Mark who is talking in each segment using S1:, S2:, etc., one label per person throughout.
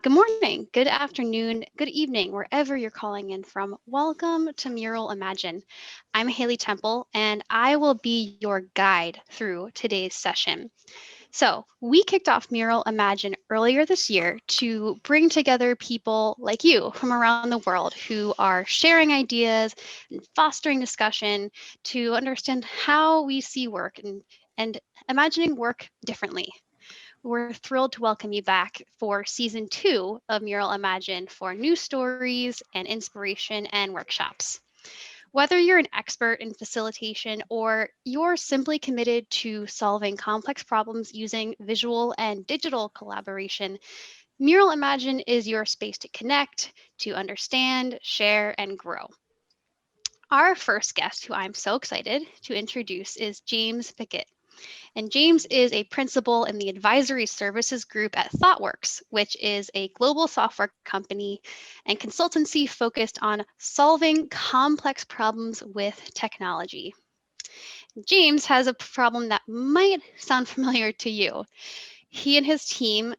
S1: Good morning, good afternoon, good evening, wherever you're calling in from. Welcome to MURAL Imagine. I'm Haley Temple, and I will be your guide through today's session. So, we kicked off MURAL Imagine earlier this year to bring together people like you from around the world who are sharing ideas and fostering discussion to understand how we see work and imagining work differently. We're thrilled to welcome you back for season 2 of MURAL Imagine for new stories and inspiration and workshops. Whether you're an expert in facilitation or you're simply committed to solving complex problems using visual and digital collaboration, MURAL Imagine is your space to connect, to understand, share, and grow. Our first guest, who I'm so excited to introduce, is James Pickett. And James is a principal in the advisory services group at Thoughtworks, which is a global software company and consultancy focused on solving complex problems with technology. James has a problem that might sound familiar to you. He and his team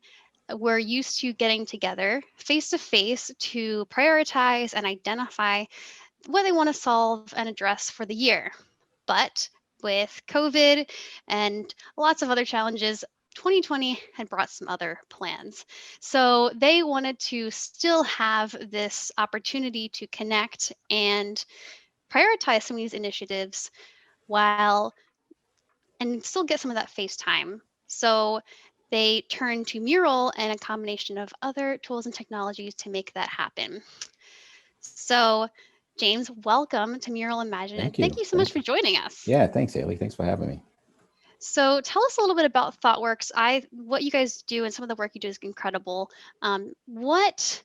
S1: were used to getting together face to face to prioritize and identify what they want to solve and address for the year. But with COVID and lots of other challenges, 2020 had brought some other plans. So they wanted to still have this opportunity to connect and prioritize some of these initiatives while and still get some of that face time. So they turned to Mural and a combination of other tools and technologies to make that happen. So, James, welcome to Mural Imagine, and
S2: Thank
S1: thank
S2: you.
S1: you so much for joining us.
S2: Yeah, thanks, Haley. Thanks for having me.
S1: So, tell us a little bit about ThoughtWorks. What you guys do and some of the work you do is incredible. What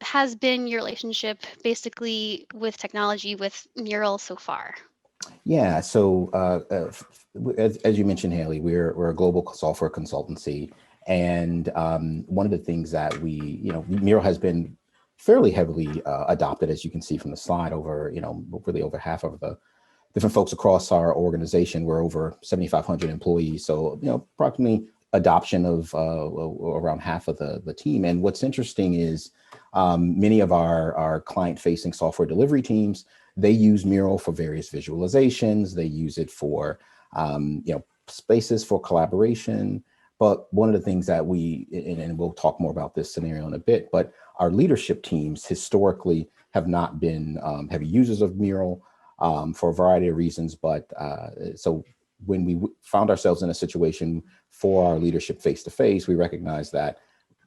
S1: has been your relationship basically with technology with Mural so far?
S2: Yeah, so as you mentioned, Haley, we're a global software consultancy, and one of the things that Miro has been fairly heavily adopted, as you can see from the slide, over really over half of the different folks across our organization. We're over 7,500 employees, so approximately adoption of around half of the team. And what's interesting is many of our client-facing software delivery teams, they use Mural for various visualizations. They use it for spaces for collaboration. But one of the things that and we'll talk more about this scenario in a bit, but our leadership teams historically have not been heavy users of Mural for a variety of reasons. But so when we found ourselves in a situation for our leadership face-to-face, we recognized that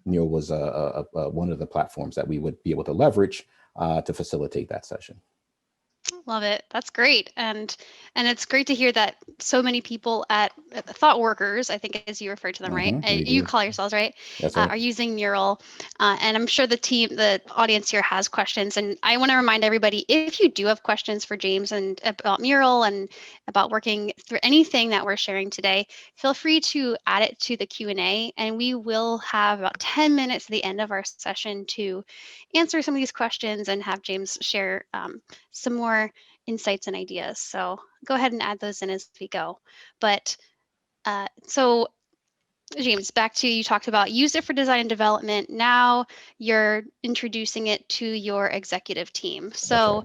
S2: Mural was one of the platforms that we would be able to leverage to facilitate that session.
S1: Love it. That's great. And it's great to hear that so many people at Thought Workers, I think as you refer to them, right?
S2: We
S1: You
S2: do.
S1: call yourselves, right?
S2: That's right.
S1: Are using Mural. And I'm sure the audience here has questions. And I want to remind everybody, if you do have questions for James and about Mural and about working through anything that we're sharing today, feel free to add it to the Q&A, and we will have about 10 minutes at the end of our session to answer some of these questions and have James share some more insights and ideas. So go ahead and add those in as we go. But so James, back to you talked about use it for design and development. Now you're introducing it to your executive team. So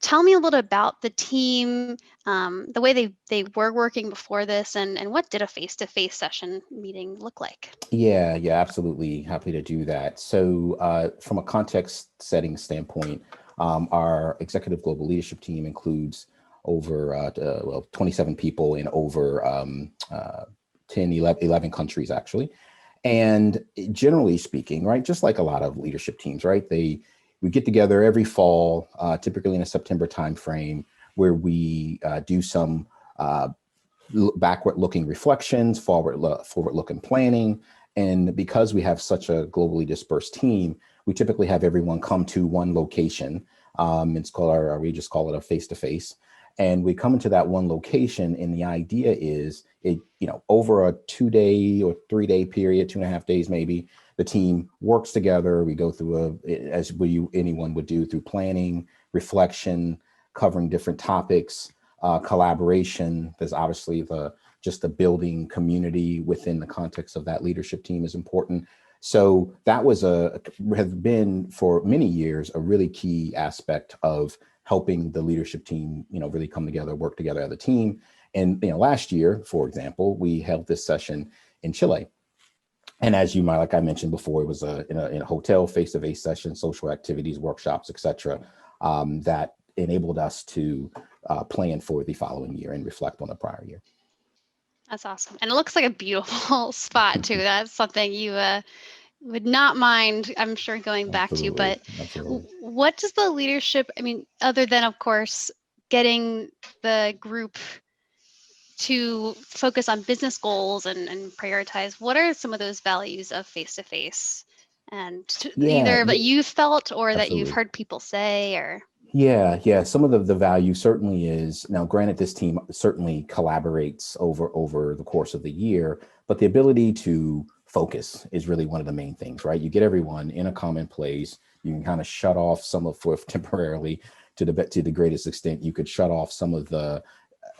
S1: tell me a little about the team, the way they were working before this, and what did a face-to-face session meeting look like?
S2: Yeah, absolutely. Happy to do that. So from a context setting standpoint, our executive global leadership team includes over 27 people in over 11 countries, actually. And generally speaking, right, just like a lot of leadership teams, right, we get together every fall, typically in a September timeframe, where we do some backward-looking reflections, forward-looking planning. And because we have such a globally dispersed team, we typically have everyone come to one location. It's called we just call it a face-to-face. And we come into that one location, and the idea is, over a 2-day or 3-day period, 2.5 days maybe, the team works together. We go through anyone would do, through planning, reflection, covering different topics, collaboration. There's obviously just the building community within the context of that leadership team is important. So that was has been for many years a really key aspect of helping the leadership team, really come together, work together as a team. And last year, for example, we held this session in Chile. And as you might, like I mentioned before, it was in a hotel, face-to-face session, social activities, workshops, etc., that enabled us to plan for the following year and reflect on the prior year.
S1: That's awesome. And it looks like a beautiful spot too. That's something you would not mind, I'm sure, going back to.
S2: Absolutely,
S1: But
S2: absolutely.
S1: what does the leadership, I mean, other than, of course, getting the group to focus on business goals and prioritize, what are some of those values of face to face? And
S2: Yeah,
S1: either that you've felt or that you've
S2: absolutely.
S1: heard people say, or
S2: Yeah. Some of the value certainly is, now granted, this team certainly collaborates over the course of the year, but the ability to focus is really one of the main things, right? You get everyone in a common place. You can kind of shut off some of for temporarily to the greatest extent. You could shut off some of the,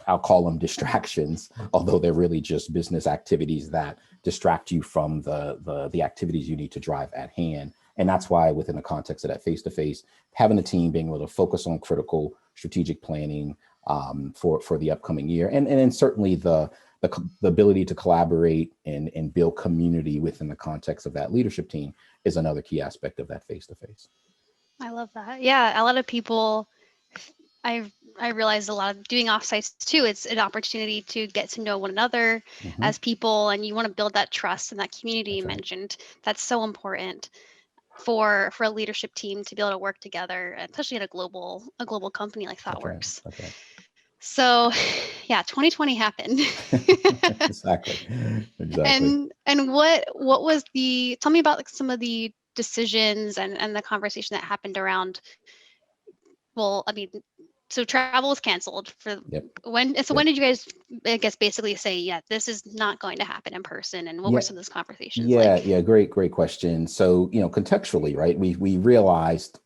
S2: I'll call them distractions, although they're really just business activities that distract you from the activities you need to drive at hand. And that's why within the context of that face-to-face, having a team being able to focus on critical strategic planning for the upcoming year. And then certainly the ability to collaborate and build community within the context of that leadership team is another key aspect of that face-to-face.
S1: I love that. Yeah, a lot of people, I I realized a lot of doing offsites too. It's an opportunity to get to know one another
S2: Mm-hmm.
S1: as people, and you want to build that trust and that community you
S2: That's right.
S1: mentioned. That's so important for a leadership team to be able to work together, especially at a global company like
S2: That's right.
S1: Thoughtworks.
S2: That's right.
S1: So, yeah, 2020 happened.
S2: Exactly. Exactly.
S1: And what was the tell me about like some of the decisions and the conversation that happened around, well, I mean, so travel was canceled for
S2: Yep.
S1: when
S2: Yep.
S1: did you guys, I guess, basically say, yeah, this is not going to happen in person, and what were
S2: Yeah.
S1: some of those conversations
S2: Yeah,
S1: like?
S2: yeah, great question. So, contextually, right, we realized,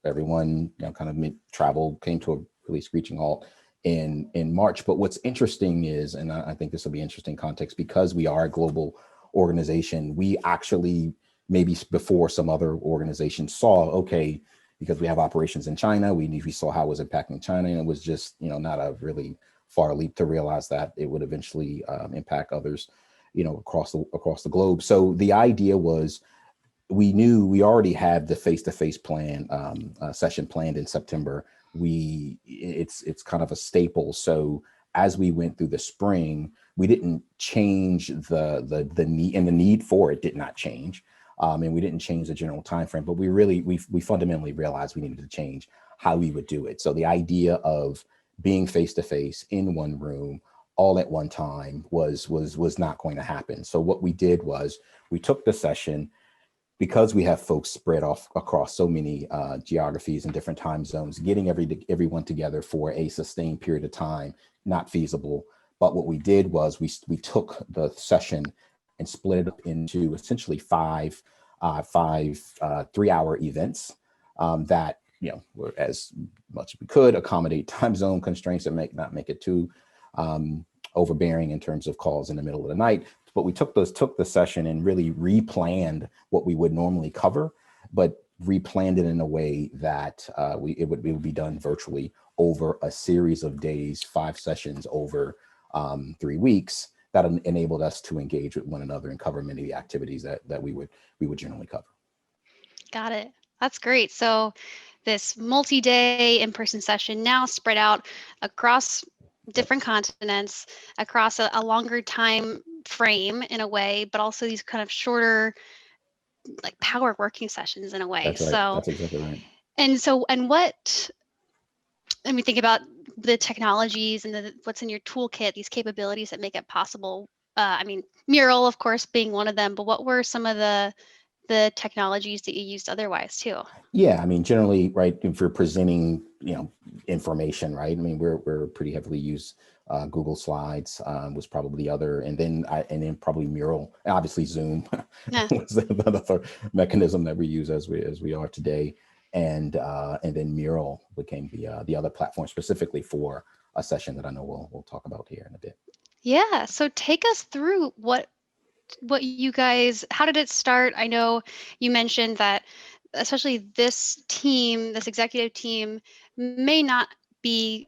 S2: everyone, kind of travel came to a really screeching halt in March. But what's interesting is, and I think this will be interesting context, because we are a global organization, we actually, maybe before some other organizations saw, okay, because we have operations in China, we saw how it was impacting China, and it was just, not a really far leap to realize that it would eventually impact others, across the globe. So the idea was, we knew we already had the face-to-face plan session planned in September. It's kind of a staple. So as we went through the spring, we didn't change the need, and the need for it did not change. And we didn't change the general time frame, but we fundamentally realized we needed to change how we would do it. So the idea of being face-to-face in one room all at one time was not going to happen. So what we did was, we took the session, because we have folks spread off across so many geographies and different time zones, getting everyone together for a sustained period of time, not feasible. But what we did was, we took the session and split it up into essentially five 3-hour events that, were as much as we could accommodate time zone constraints and not make it too overbearing in terms of calls in the middle of the night. But we took the session and really replanned what we would normally cover, but replanned it in a way that it would be done virtually over a series of days, 5 sessions over 3 weeks, that enabled us to engage with one another and cover many of the activities that we would generally cover.
S1: Got it. That's great. So this multi-day in-person session now spread out across
S2: Yep.
S1: different continents, across a longer time frame in a way, but also these kind of shorter, like power working sessions in a way.
S2: That's right.
S1: So,
S2: That's exactly right.
S1: and what, I mean, think about the technologies and what's in your toolkit, these capabilities that make it possible. I mean, Mural, of course, being one of them, but what were some of the technologies that you used otherwise too?
S2: Yeah, I mean, generally, right, if you're presenting, information, right? I mean, we're pretty heavily used. Google Slides was probably the other, and then probably Mural, and obviously Zoom
S1: Yeah.
S2: was another mechanism that we use as we are today, and then Mural became the other platform specifically for a session that I know we'll talk about here in a bit.
S1: Yeah. So take us through what you guys, how did it start? I know you mentioned that especially this team, this executive team may not be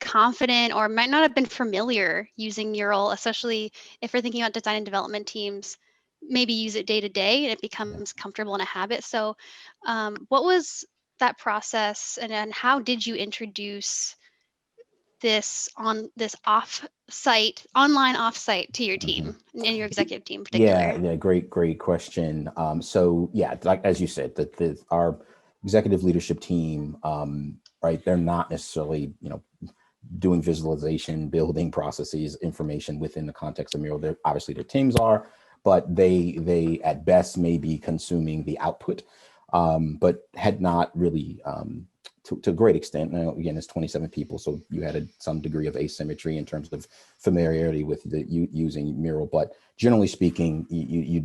S1: confident or might not have been familiar using Mural, especially if we're thinking about design and development teams, maybe use it day to day and it
S2: Yeah.
S1: becomes comfortable in a habit. So, what was that process, and then how did you introduce this off-site, online off-site to your
S2: Mhm.
S1: team and your executive team in
S2: Yeah,
S1: particular?
S2: yeah, great question. So yeah, like as you said, our executive leadership team, right? They're not necessarily, doing visualization, building processes, information within the context of Mural. They're obviously their teams are, but they at best may be consuming the output, but had not really to a great extent. Now, again, it's 27 people, so you had some degree of asymmetry in terms of familiarity with using Mural. But generally speaking,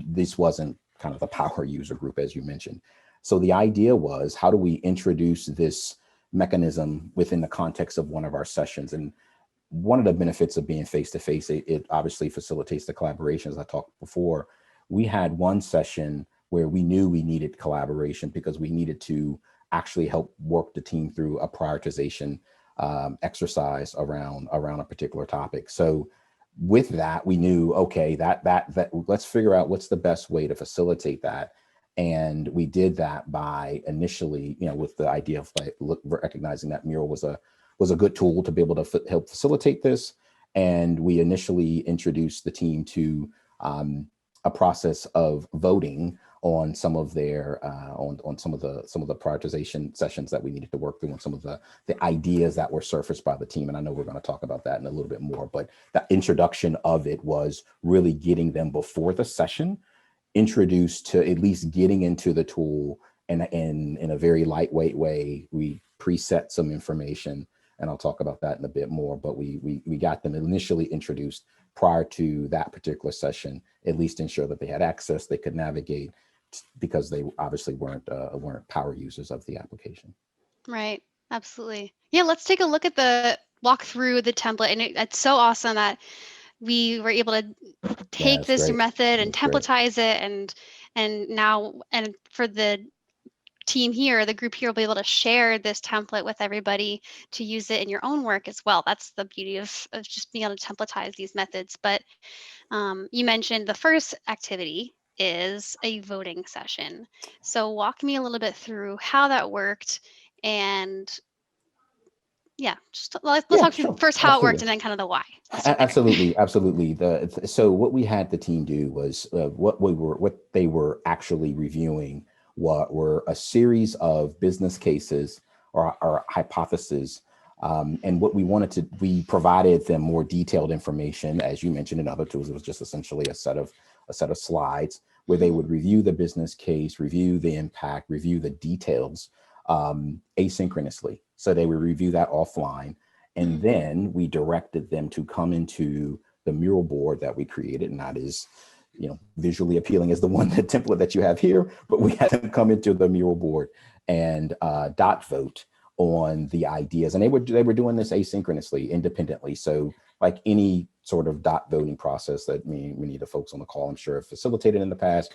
S2: this wasn't kind of the power user group as you mentioned. So the idea was, how do we introduce this mechanism within the context of one of our sessions? And one of the benefits of being face to face, it obviously facilitates the collaboration. As I talked before, we had one session where we knew we needed collaboration because we needed to actually help work the team through a prioritization exercise around a particular topic. So with that, we knew, okay, that let's figure out what's the best way to facilitate that. And we did that by initially, with the idea of like recognizing that Mural was a good tool to be able to help facilitate this. And we initially introduced the team to a process of voting on some of their on some of the prioritization sessions that we needed to work through, and some of the ideas that were surfaced by the team. And I know we're going to talk about that in a little bit more, but the introduction of it was really getting them before the session introduced to at least getting into the tool, and in a very lightweight way. We preset some information, and I'll talk about that in a bit more, but we got them initially introduced prior to that particular session, at least ensure that they had access, they could navigate, because they obviously weren't power users of the application.
S1: Right. Absolutely. Yeah, let's take a look at the walk through the template. And it's so awesome that we were able to
S2: Yeah,
S1: take
S2: it's
S1: this
S2: great.
S1: method and
S2: It's great.
S1: templatize it, and now, and for the team here, the group here will be able to share this template with everybody to use it in your own work as well. That's the beauty of just being able to templatize these methods. But you mentioned the first activity is a voting session. So walk me a little bit through how that worked, and yeah, just let's
S2: Yeah,
S1: talk through
S2: sure.
S1: first how it worked
S2: Absolutely.
S1: and then kind of the why. Let's start there.
S2: Absolutely. So what we had the team do was, what they were actually reviewing were a series of business cases or hypotheses. And what we provided them more detailed information, as you mentioned in other tools. It was just essentially a set of slides where they
S1: Mhm.
S2: would review the business case, review the impact, review the details asynchronously. So they would review that offline, and
S1: Mhm.
S2: then we directed them to come into the mural board that we created, and that is, visually appealing as the one, the template that you have here, but we had them come into the mural board and dot vote on the ideas. And they were doing this asynchronously, independently. So like any sort of dot voting process that many of the folks on the call, I'm sure, have facilitated in the past,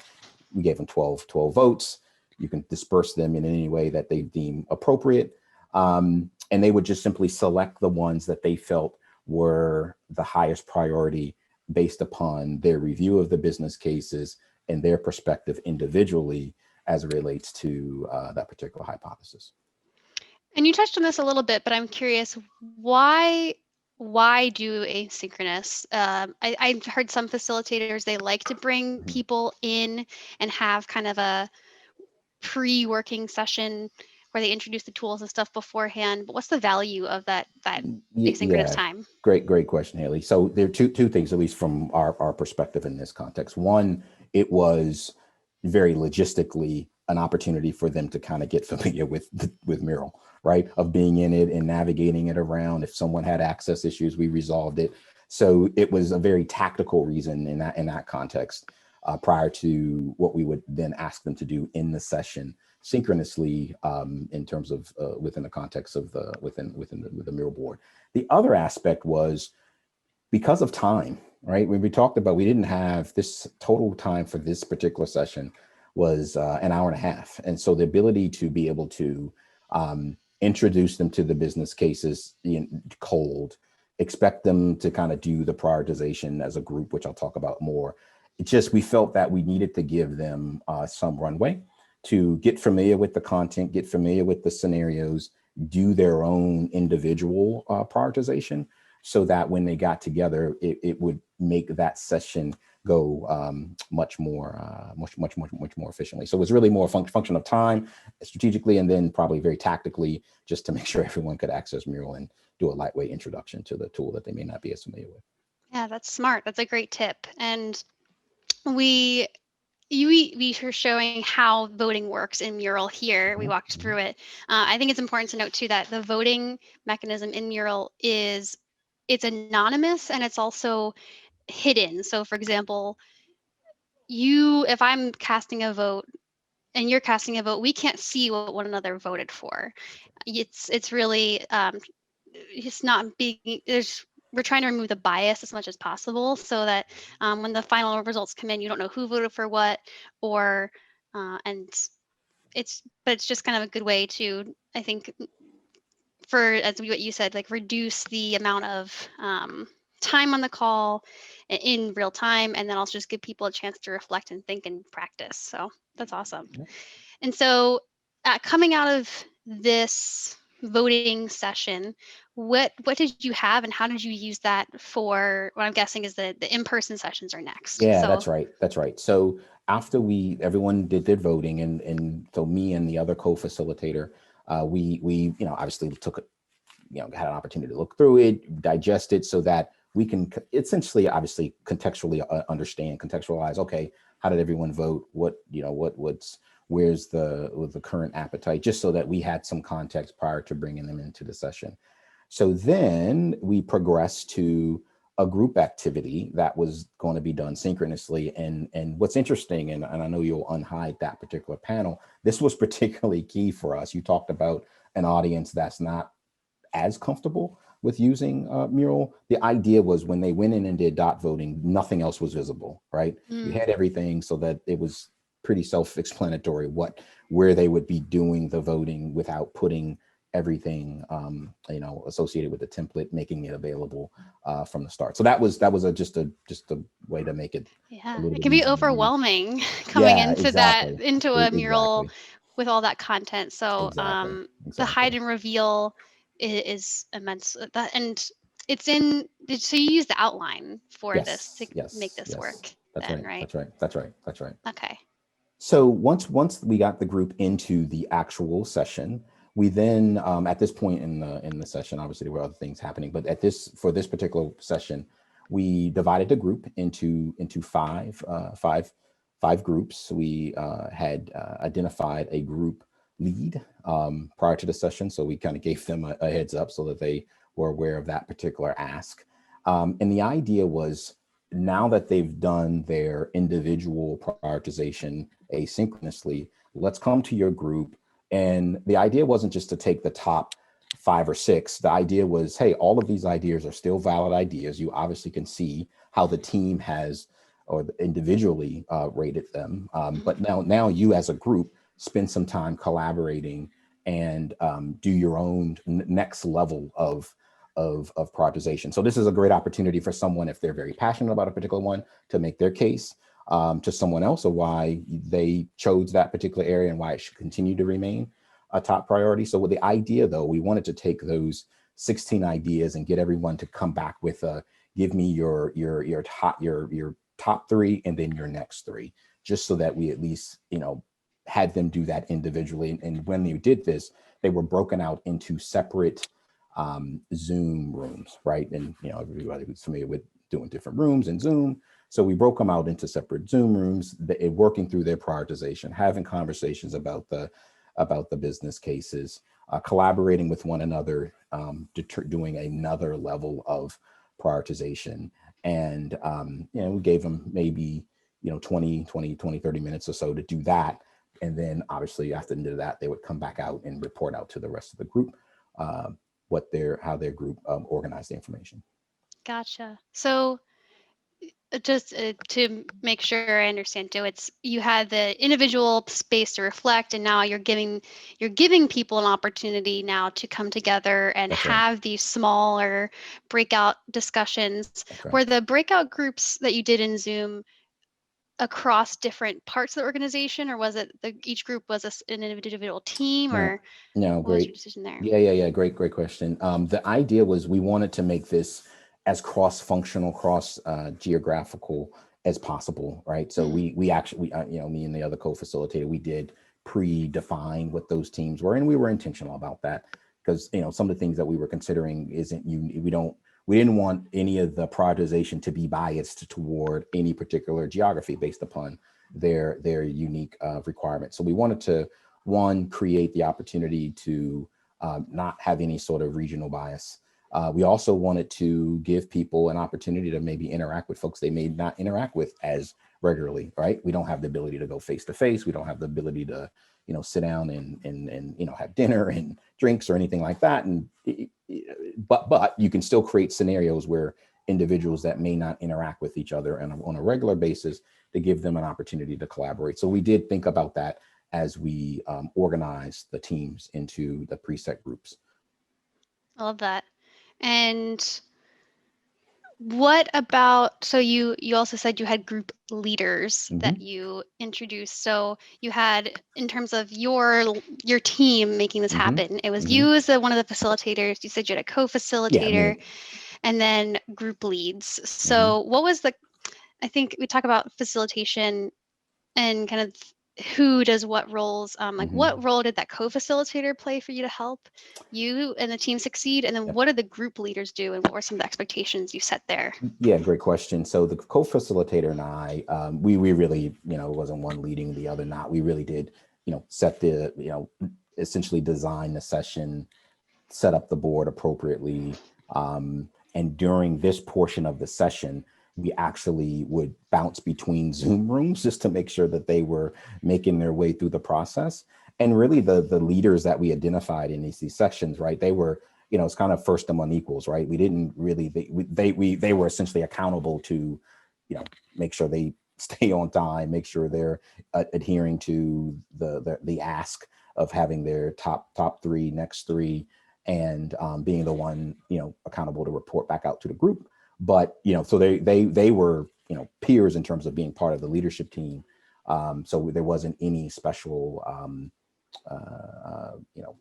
S2: we gave them 12 votes. You can disperse them in any way that they deem appropriate. And they would just simply select the ones that they felt were the highest priority based upon their review of the business cases and their perspective individually as it relates to that particular hypothesis.
S1: And you touched on this a little bit, but I'm curious, why why do asynchronous? I've heard some facilitators, they like to bring
S2: Mhm.
S1: people in and have kind of a pre-working session where they introduce the tools and stuff beforehand. But what's the value of that asynchronous
S2: Yeah,
S1: time?
S2: great question, Haley. So there are two things, at least from our perspective in this context. One, it was very logistically an opportunity for them to kind of get familiar with Mural, right? Of being in it and navigating it around. If someone had access issues, we resolved it. So it was a very tactical reason in that context, prior to what we would then ask them to do in the session synchronously, in terms of within the context of the within the mural board. The other aspect was because of time, right? When we talked about, we didn't have this total time for this particular session was an hour and a half. And so the ability to be able to introduce them to the business cases cold, expect them to kind of do the prioritization as a group, which I'll talk about more. It just, we felt that we needed to give them some runway to get familiar with the content, get familiar with the scenarios, do their own individual prioritization, so that when they got together, it would make that session go much more efficiently. So it was really more a function of time, strategically, and then probably very tactically, just to make sure everyone could access Mural and do a lightweight introduction to the tool that they may not be as familiar with.
S1: Yeah, that's smart. That's a great tip. And we we were showing how voting works in Mural here. We
S2: Mhm,
S1: walked
S2: mhm.
S1: through it. I think it's important to note too that the voting mechanism in Mural is it's anonymous and it's also hidden. So, for example, if I'm casting a vote and you're casting a vote, we can't see what one another voted for. It's really it's not being there's we're trying to remove the bias as much as possible so that when the final results come in, you don't know who voted for what, or and it's just kind of a good way to, I think, for as what you said, like reduce the amount of time on the call in real time, and then also just give people a chance to reflect and think and practice. So that's awesome.
S2: Yeah.
S1: And so, coming out of this voting session, what did you have, and how did you use that for what I'm guessing is the in-person sessions are next?
S2: Yeah,
S1: So,
S2: that's right. That's right. So after everyone did their voting, and so me and the other co-facilitator, we obviously took had an opportunity to look through it, digest it, so that we can essentially, obviously, contextually understand, contextualize. Okay, how did everyone vote? Where's the current appetite? Just so that we had some context prior to bringing them into the session. So then we progressed to a group activity that was going to be done synchronously. And what's interesting, and I know you'll unhide that particular panel, this was particularly key for us. You talked about an audience that's not as comfortable with using Mural. The idea was when they went in and did dot voting, nothing else was visible, right? You
S1: mm,
S2: had everything so that it was pretty self-explanatory where they would be doing the voting without putting everything associated with the template, making it available from the start. So that was just a way to make it a
S1: yeah,
S2: little
S1: it
S2: bit
S1: can be
S2: easier to use.
S1: overwhelming coming
S2: Yeah,
S1: into that
S2: exactly.
S1: into a mural
S2: Exactly.
S1: with all that content. So,
S2: Exactly.
S1: the
S2: Exactly.
S1: hide and reveal is immense. That and it's in. So you use the outline for this to
S2: Yes,
S1: make
S2: yes,
S1: this
S2: yes.
S1: work.
S2: That's
S1: Then,
S2: right.
S1: right?
S2: That's right. That's right. That's right.
S1: Okay.
S2: So once we got the group into the actual session, we then at this point in the session, obviously there were other things happening, but for this particular session, we divided the group into five groups. We had identified a group lead prior to the session, so we kind of gave them a heads up so that they were aware of that particular ask. And the idea was, now that they've done their individual prioritization asynchronously, let's come to your group. And the idea wasn't just to take the top 5 or 6. The idea was, hey, all of these ideas are still valid ideas. You obviously can see how the team has or individually rated them.
S1: Mhm.
S2: But now you as a group spend some time collaborating and do your own next level of prioritization. So this is a great opportunity for someone, if they're very passionate about a particular one, to make their case to someone else of why they chose that particular area and why it should continue to remain a top priority. So with the idea, though, we wanted to take those 16 ideas and get everyone to come back with give me your top 3 and then your next 3, just so that we at least had them do that individually. And when they did this, they were broken out into separate Zoom rooms, right? And everybody who's familiar with doing different rooms in Zoom. So we broke them out into separate Zoom rooms, working through their prioritization, having conversations about the business cases, collaborating with one another, doing another level of prioritization. And we gave them maybe 30 minutes or so to do that. And then obviously after the end of that, they would come back out and report out to the rest of the group how their group organized the information.
S1: Gotcha. So just to make sure I understand, Joe, it's you had the individual space to reflect, and now you're giving people an opportunity now to come together and
S2: That's right.
S1: have these smaller breakout discussions.
S2: That's
S1: Were
S2: right.
S1: the breakout groups that you did in Zoom across different parts of the organization, or was it each group was an individual team,
S2: No,
S1: or
S2: no,
S1: what was your
S2: great.
S1: decision there?
S2: Yeah. Great question. The idea was we wanted to make this as cross-functional, cross geographical as possible, right? So
S1: Mhm.
S2: we actually, me and the other co-facilitator, we did pre-define what those teams were, and we were intentional about that because some of the things that we were considering isn't we didn't want any of the prioritization to be biased toward any particular geography based upon their unique requirements. So we wanted to one create the opportunity to not have any sort of regional bias. We also wanted to give people an opportunity to maybe interact with folks they may not interact with as regularly, right? We don't have the ability to go face to face. We don't have the ability to, sit down and have dinner and drinks or anything like that. And but you can still create scenarios where individuals that may not interact with each other on a regular basis to give them an opportunity to collaborate. So we did think about that as we organize the teams into the preset groups.
S1: I love that. And what about, so you also said you had group leaders that
S2: Hmm.
S1: you introduced. So you had, in terms of your team making this
S2: Hmm.
S1: happen, it was
S2: Hmm.
S1: you as one of the facilitators. You said you had a
S2: Yeah,
S1: co-facilitator
S2: me.
S1: and then group leads.
S2: Hmm.
S1: So what was the, I think we talk about facilitation and kind of who does what roles. Like
S2: Hmm.
S1: what role did that co-facilitator play for you to help you and the team succeed? And then
S2: Yep.
S1: what did the group leaders do, and what were some of the expectations you set there?
S2: Yeah, great question. So the co-facilitator and I, we really, it wasn't one leading the other not. We really did, set the, essentially design the session, set up the board appropriately. And during this portion of the session, we actually would bounce between Zoom rooms just to make sure that they were making their way through the process. And really, the leaders that we identified in these sections, right? They were, it's kind of first among equals, right? We didn't really they were essentially accountable to, make sure they stay on time, make sure they're adhering to the ask of having their top three, next three, and being the one accountable to report back out to the group. But so they were peers in terms of being part of the leadership team. So there wasn't any special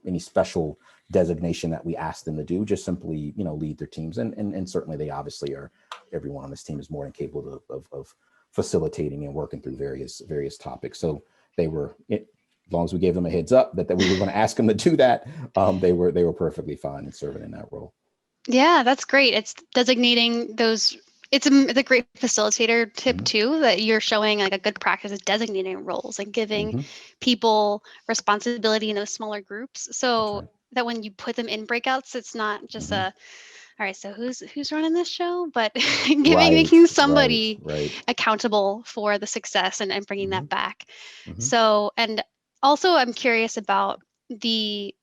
S2: any special designation that we asked them to do. Just simply lead their teams, and certainly they obviously are. Everyone on this team is more than capable of facilitating and working through various topics. So they were as long as we gave them a heads up that we were going to ask them to do that, they were perfectly fine in serving in that role.
S1: Yeah, that's great. It's designating those. It's a great facilitator tip
S2: Hmm.
S1: too, that you're showing like a good practice is designating roles and giving
S2: Hmm.
S1: people responsibility in those smaller groups,
S2: That's
S1: so
S2: right.
S1: that when you put them in breakouts, it's not just
S2: Hmm.
S1: a, all right, so who's running this show, but
S2: Right.
S1: making
S2: Right.
S1: somebody
S2: Right.
S1: accountable for the success and bringing
S2: Hmm.
S1: that back.
S2: Hmm.
S1: So, and also I'm curious about the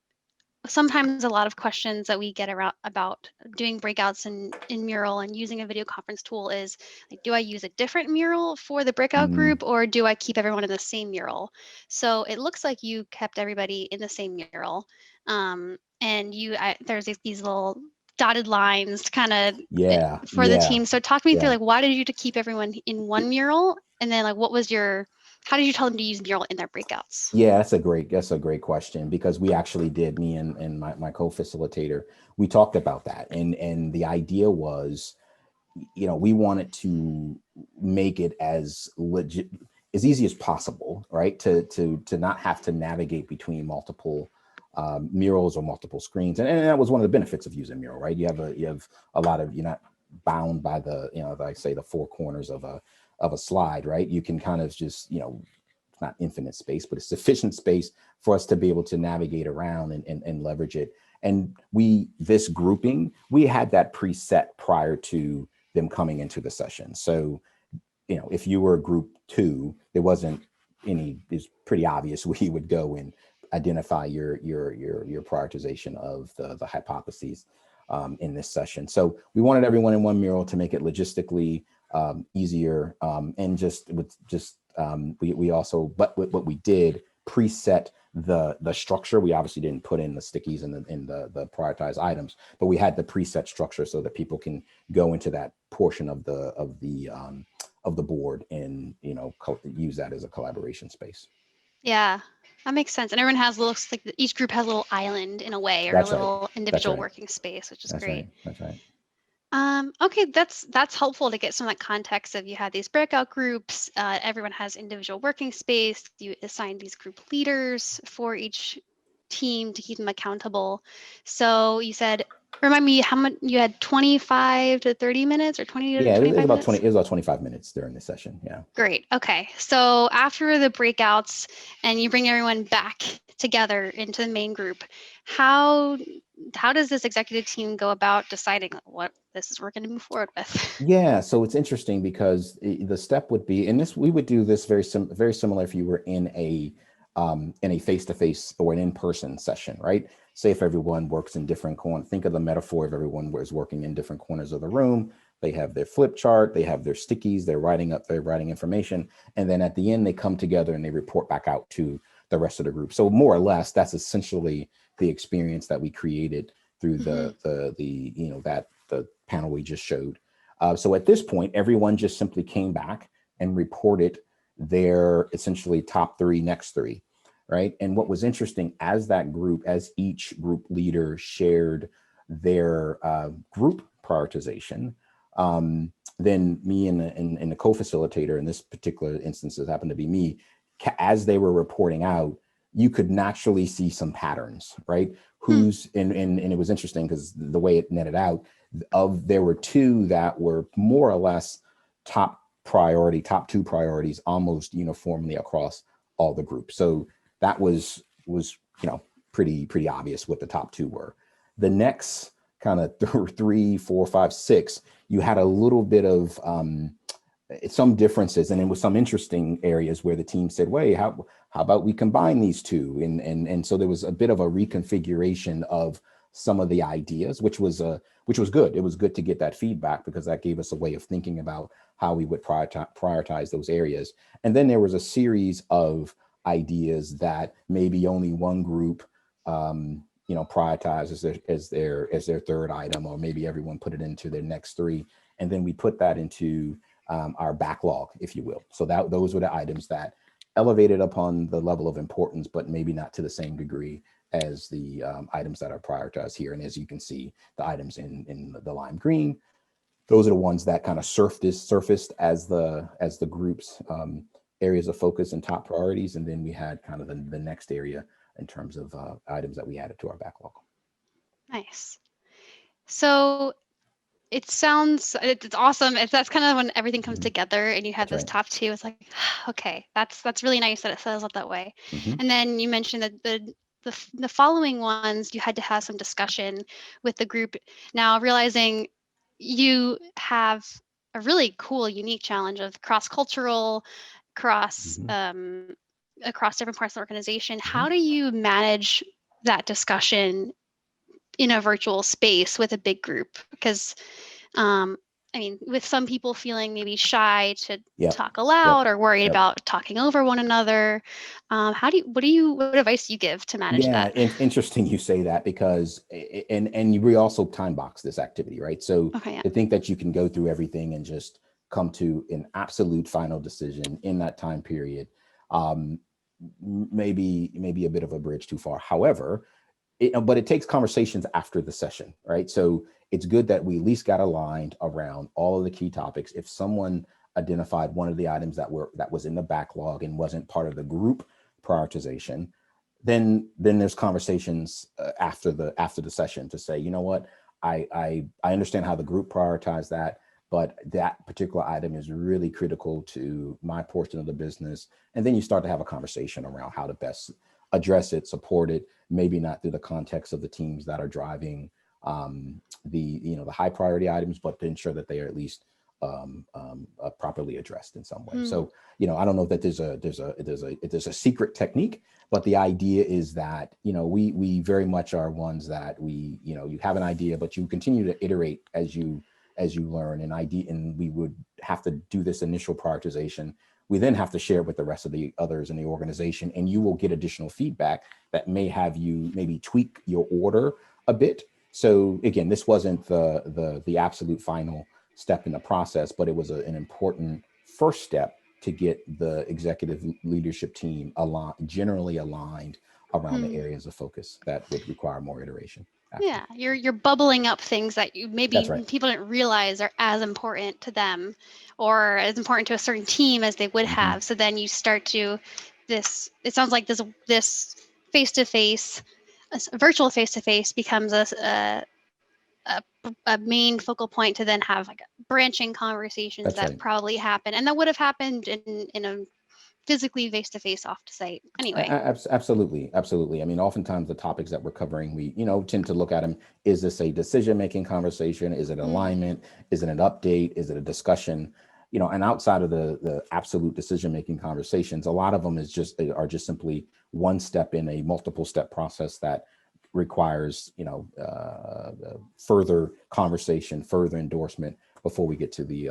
S1: sometimes a lot of questions that we get around about doing breakouts in Mural and using a video conference tool is like, do I use a different mural for the breakout
S2: Mm,
S1: group, or do I keep everyone in the same mural? So it looks like you kept everybody in the same mural, and there's these little dotted lines kind of
S2: yeah.
S1: for the
S2: Yeah.
S1: team. So talk me through,
S2: Yeah.
S1: like, why did you to keep everyone in one mural, and then like what was your, how did you tell them to use mural in their breakouts?
S2: Yeah, that's a great question because we actually did, me and my co-facilitator, we talked about that. And the idea was, we wanted to make it as legit, as easy as possible, right? To not have to navigate between multiple murals or multiple screens. And that was one of the benefits of using Mural, right? You have a lot of, you're not bound by the, like I say, the four corners of a slide, right? You can kind of just, it's not infinite space, but it's sufficient space for us to be able to navigate around and leverage it. And this grouping, we had that preset prior to them coming into the session. So, if you were group two, there wasn't it's pretty obvious we would go and identify your prioritization of the hypotheses. in this session. So we wanted everyone in one mural to make it logistically easier, and we also, but what we did preset the structure. We obviously didn't put in the stickies and the prioritized items, but we had the preset structure so that people can go into that portion of the board and use that as a collaboration space.
S1: Yeah, that makes sense. And everyone has looks like each group has a little island in a way, or a
S2: That's right.
S1: little
S2: That's
S1: individual
S2: right.
S1: working space, which is
S2: That's
S1: great.
S2: right. That's right.
S1: Okay, that's helpful to get some of that context of you have these breakout groups, everyone has individual working space, you assign these group leaders for each team to keep them accountable. So you said, remind me how much you had, 25 to 30 minutes or 20 to
S2: Yeah, it was
S1: 25
S2: about 20.
S1: minutes?
S2: It was about 25 minutes during the session. Yeah.
S1: Great. Okay. So after the breakouts and you bring everyone back together into the main group, how does this executive team go about deciding what this is we're going to move forward with?
S2: Yeah, so it's interesting because the step would be, and this we would do this very similar if you were in a face-to-face or an in-person session, right? Say if everyone works in different corners, think of the metaphor of everyone is working in different corners of the room. They have their flip chart, they have their stickies, they're writing information, and then at the end they come together and they report back out to the rest of the group. So more or less, that's essentially the experience that we created through the panel we just showed. So at this point, everyone just simply came back and reported their essentially top three, next three, right? And what was interesting, as each group leader shared their group prioritization, then me and the co-facilitator, in this particular instance, it happened to be me, as they were reporting out, you could naturally see some patterns, right? And it was interesting because the way it netted out, there were two that were more or less top two priorities, almost uniformly across all the groups. So that was pretty obvious what the top two were. The next kind of 3, 4, 5, 6, you had a little bit of some differences, and it was some interesting areas where the team said, "Wait, how about we combine these two?" And so there was a bit of a reconfiguration of some of the ideas, which was good. It was good to get that feedback because that gave us a way of thinking about how we would prioritize those areas. And then there was a series of ideas that maybe only one group prioritize as their third item, or maybe everyone put it into their next three, and then we put that into our backlog, if you will. So those were the items that elevated upon the level of importance, but maybe not to the same degree as the items that are prioritized here. And as you can see, the items in the lime green, those are the ones that kind of surfaced as the group's areas of focus and top priorities. And then we had kind of the next area in terms of items that we added to our backlog.
S1: Nice. So it's awesome. That's kind of when everything comes together and you have those top two. It's like, okay, that's really nice that it says it that way. And then you mentioned that the following ones, you had to have some discussion with the group. Now realizing you have a really cool, unique challenge of cross-cultural, across different parts of the organization. How do you manage that discussion in a virtual space with a big group? Because I mean, with some people feeling maybe shy to talk aloud or worried about talking over one another, what advice do you give to manage that?
S2: Yeah, interesting you say that, because we also time box this activity, right? So to think that you can go through everything and just come to an absolute final decision in that time period, maybe a bit of a bridge too far. However, but it takes conversations after the session, right? So it's good that we at least got aligned around all of the key topics. If someone identified one of the items that was in the backlog and wasn't part of the group prioritization, then there's conversations after the session to say, you know what, I understand how the group prioritized that, but that particular item is really critical to my portion of the business. And then you start to have a conversation around how to best address it, support it, maybe not through the context of the teams that are driving the high priority items, but to ensure that they are at least properly addressed in some way.
S1: Hmm.
S2: So, I don't know that there's a secret technique, but the idea is that, we very much are ones that you have an idea, but you continue to iterate as you learn an idea, and we would have to do this initial prioritization. We then have to share it with the rest of the others in the organization, and you will get additional feedback that may have you maybe tweak your order a bit. So again, this wasn't the absolute final step in the process, but it was an important first step to get the executive leadership team generally aligned around the
S1: Hmm.
S2: areas of focus that would require more iteration after.
S1: Yeah, you're bubbling up things that you
S2: That's
S1: maybe
S2: right.
S1: people didn't realize are as important to them or as important to a certain team as they would
S2: Mm-hmm.
S1: have. So then you start to this it sounds like this face to face virtual face to face becomes a a main focal point to then have like branching conversations
S2: That's
S1: that
S2: right.
S1: probably happen and that would have happened in a physically face to face off to site anyway.
S2: Absolutely, absolutely. I mean, oftentimes the topics that we're covering, we tend to look at them. Is this a decision-making conversation? Is it
S1: Mm,
S2: alignment? Is it an update? Is it a discussion? And outside of the absolute decision-making conversations, a lot of them are just simply one step in a multiple step process that requires further conversation, further endorsement before we get to the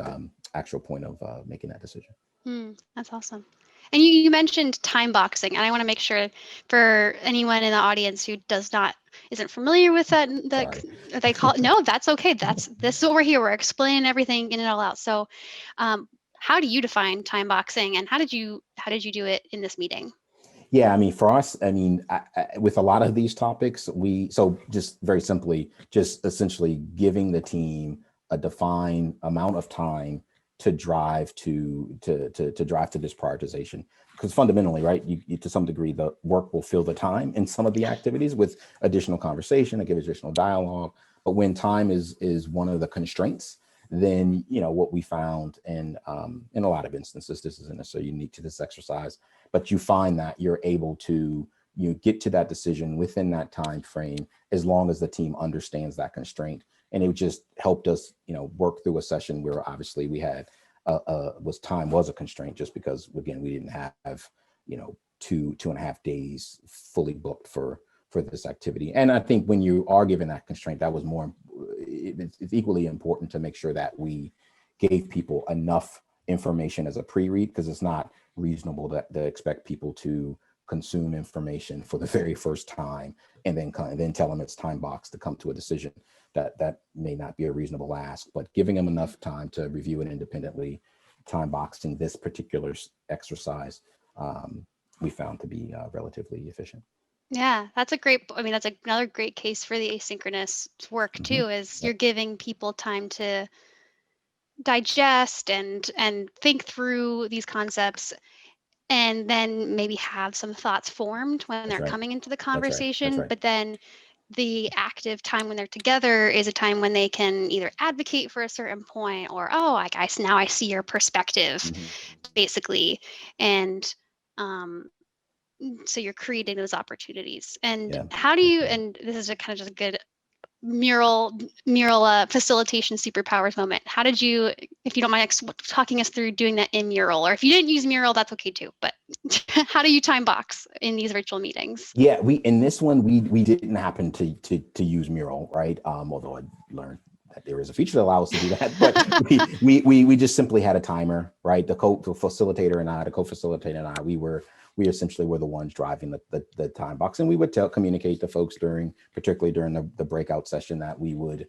S2: actual point of making that decision.
S1: that's awesome. And you mentioned time boxing, and I want to make sure for anyone in the audience who isn't familiar with that
S2: Sorry.
S1: they call it. No, that's okay. This is what we're here. We're explaining everything in and all out. So, um, how do you define time boxing, and how did you do it in this meeting?
S2: Yeah, I mean, for us, I mean, with a lot of these topics, so just very simply, just essentially giving the team a defined amount of time to drive to drive to this prioritization. Because fundamentally, right, to some degree, the work will fill the time in some of the activities with additional conversation and give additional dialogue. But when time is one of the constraints, then what we found in a lot of instances, this isn't necessarily unique to this exercise, but you find that you're able to get to that decision within that time frame as long as the team understands that constraint. And it just helped us work through a session where obviously we had was a constraint, just because again we didn't have 2.5 days fully booked for this activity. And I think when you are given that constraint, that was it's equally important to make sure that we gave people enough information as a pre-read, because it's not reasonable to expect people to consume information for the very first time and then tell them it's time box to come to a decision. That may not be a reasonable ask, but giving them enough time to review it independently, time boxing this particular exercise, we found to be relatively efficient.
S1: Yeah, I mean, that's another great case for the asynchronous work
S2: Mm-hmm.
S1: too, is you're
S2: Yep.
S1: giving people time to digest and think through these concepts and then maybe have some thoughts formed when they're
S2: That's right.
S1: coming into the
S2: That's right. That's
S1: conversation.
S2: right.
S1: But then the active time when they're together is a time when they can either advocate for a certain point or, oh, I guess now I see your perspective,
S2: Mm-hmm.
S1: basically. And um, so you're creating those opportunities. And
S2: Yeah.
S1: how do you,
S2: Absolutely.
S1: and this is a kind of just a good mural facilitation superpowers moment. How did you, if you don't mind talking us through doing that in mural, or if you didn't use mural, that's okay too. But how do you time box in these virtual meetings?
S2: Yeah, we in this one we didn't happen to use Mural, right? Although I learned that there is a feature that allows us to do that, but we just simply had a timer, right? The facilitator and I, the co-facilitator and I, we essentially were the ones driving the time box, and we would communicate to folks particularly during the breakout session, that we would,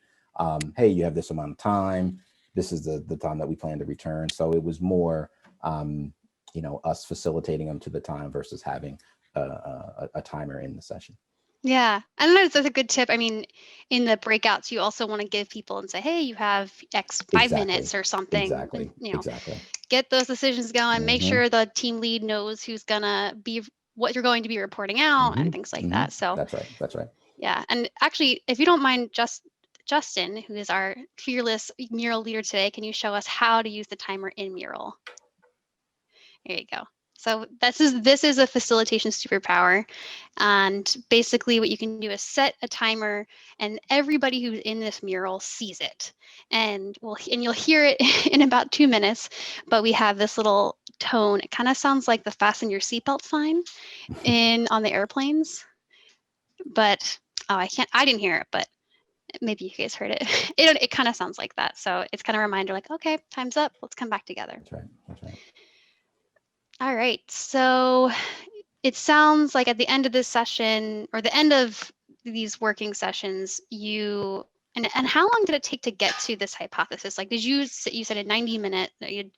S2: hey, you have this amount of time. This is the time that we plan to return. So it was more, us facilitating them to the time versus having a timer in the session.
S1: Yeah, I don't know. That's a good tip. I mean, in the breakouts, you also want to give people and say, "Hey, you have X 5 minutes
S2: Exactly.
S1: or something," and
S2: Exactly. Exactly.
S1: get those decisions going. Make
S2: Mm-hmm.
S1: sure the team lead knows who's gonna be what you're going to be reporting out
S2: Mm-hmm.
S1: and things like
S2: Mm-hmm.
S1: that. So
S2: That's right. That's right.
S1: yeah, and actually, if you don't mind, Justin, who is our fearless mural leader today, can you show us how to use the timer in mural? There you go. So this is a facilitation superpower, and basically what you can do is set a timer, and everybody who's in this mural sees it, and you'll hear it in about 2 minutes. But we have this little tone. It kind of sounds like the fasten your seatbelt sign in on the airplanes, but oh, I didn't hear it, but maybe you guys heard it. It kind of sounds like that. So it's kind of a reminder, like, okay, time's up. Let's come back together.
S2: That's right. That's right.
S1: All right. So it sounds like at the end of this session or the end of these working sessions, and how long did it take to get to this hypothesis? Like, you said a 90-minute, you had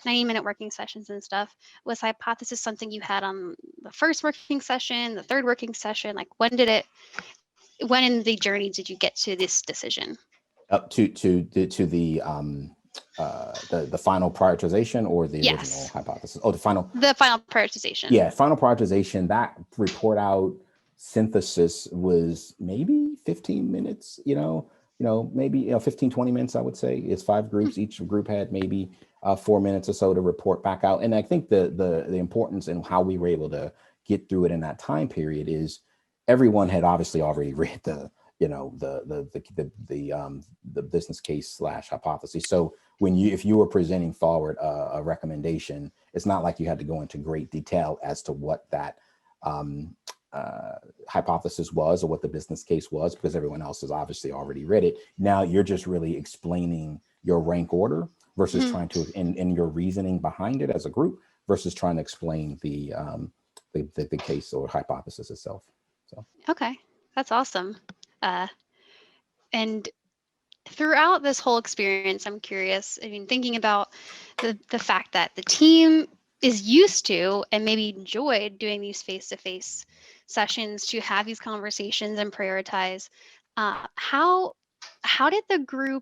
S1: 90-minute working sessions and stuff. Was hypothesis something you had on the first working session, the third working session? Like, when in the journey did you get to this decision?
S2: Up to the final prioritization or the original
S1: Yes,
S2: hypothesis? Oh,
S1: the final prioritization.
S2: yeah, final prioritization. That report out synthesis was maybe 15 minutes, maybe 15, 20 minutes, I would say. It's 5 groups. Each group had maybe 4 minutes or so to report back out. And I think the importance in how we were able to get through it in that time period is everyone had obviously already read the business case / hypothesis. So if you were presenting forward a recommendation, it's not like you had to go into great detail as to what that hypothesis was or what the business case was, because everyone else has obviously already read it. Now you're just really explaining your rank order versus trying to, and your reasoning behind it as a group versus trying to explain the case or hypothesis itself. So
S1: Okay, that's awesome. And throughout this whole experience, I'm curious. I mean, thinking about the fact that the team is used to and maybe enjoyed doing these face-to-face sessions to have these conversations and prioritize. How did the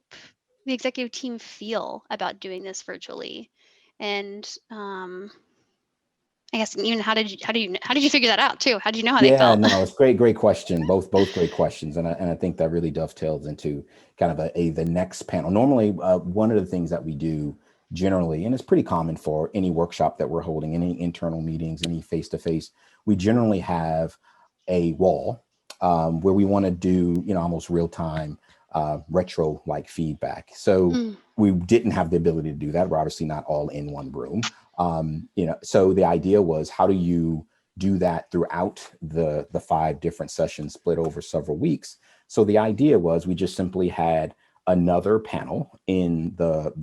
S1: executive team feel about doing this virtually? And I guess even how did you figure that out too? How did you know how they
S2: yeah,
S1: felt?
S2: no, it's great question. Both great questions, and I think that really dovetails into kind of the next panel. Normally, one of the things that we do generally, and it's pretty common for any workshop that we're holding, any internal meetings, any face to face, we generally have a wall where we want to do almost real time retro like feedback. So we didn't have the ability to do that. We're obviously not all in one room. So the idea was, how do you do that throughout the 5 different sessions split over several weeks? So the idea was we just simply had another panel in the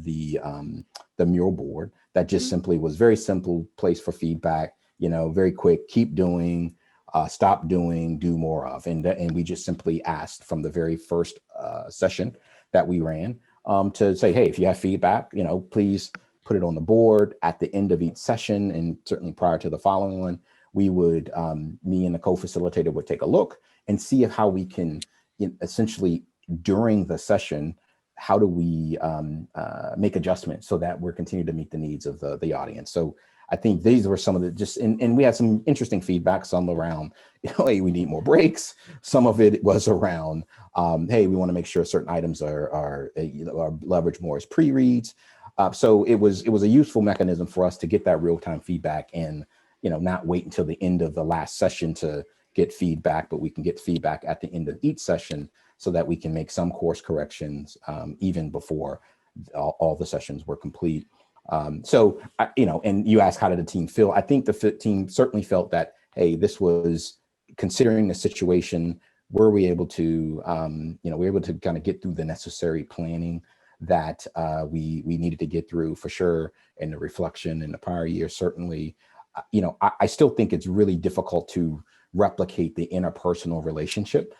S2: mural board that just simply was very simple place for feedback, very quick, keep doing, stop doing, do more of. And we just simply asked from the very first session that we ran to say, hey, if you have feedback, please put it on the board at the end of each session, and certainly prior to the following one. We would, me and the co-facilitator would take a look and see how we can essentially during the session, how do we make adjustments so that we're continuing to meet the needs of the audience. So I think these were some of the and we had some interesting feedback, some around, hey, we need more breaks. Some of it was around, hey, we want to make sure certain items are leveraged more as pre-reads. So it was a useful mechanism for us to get that real-time feedback and not wait until the end of the last session to get feedback, but we can get feedback at the end of each session so that we can make some course corrections even before all the sessions were complete. And you asked, how did the team feel? I think the team certainly felt that, hey, this was, considering the situation, were we able to kind of get through the necessary planning that we needed to get through for sure, and the reflection in the prior year, certainly. I still think it's really difficult to replicate the interpersonal relationship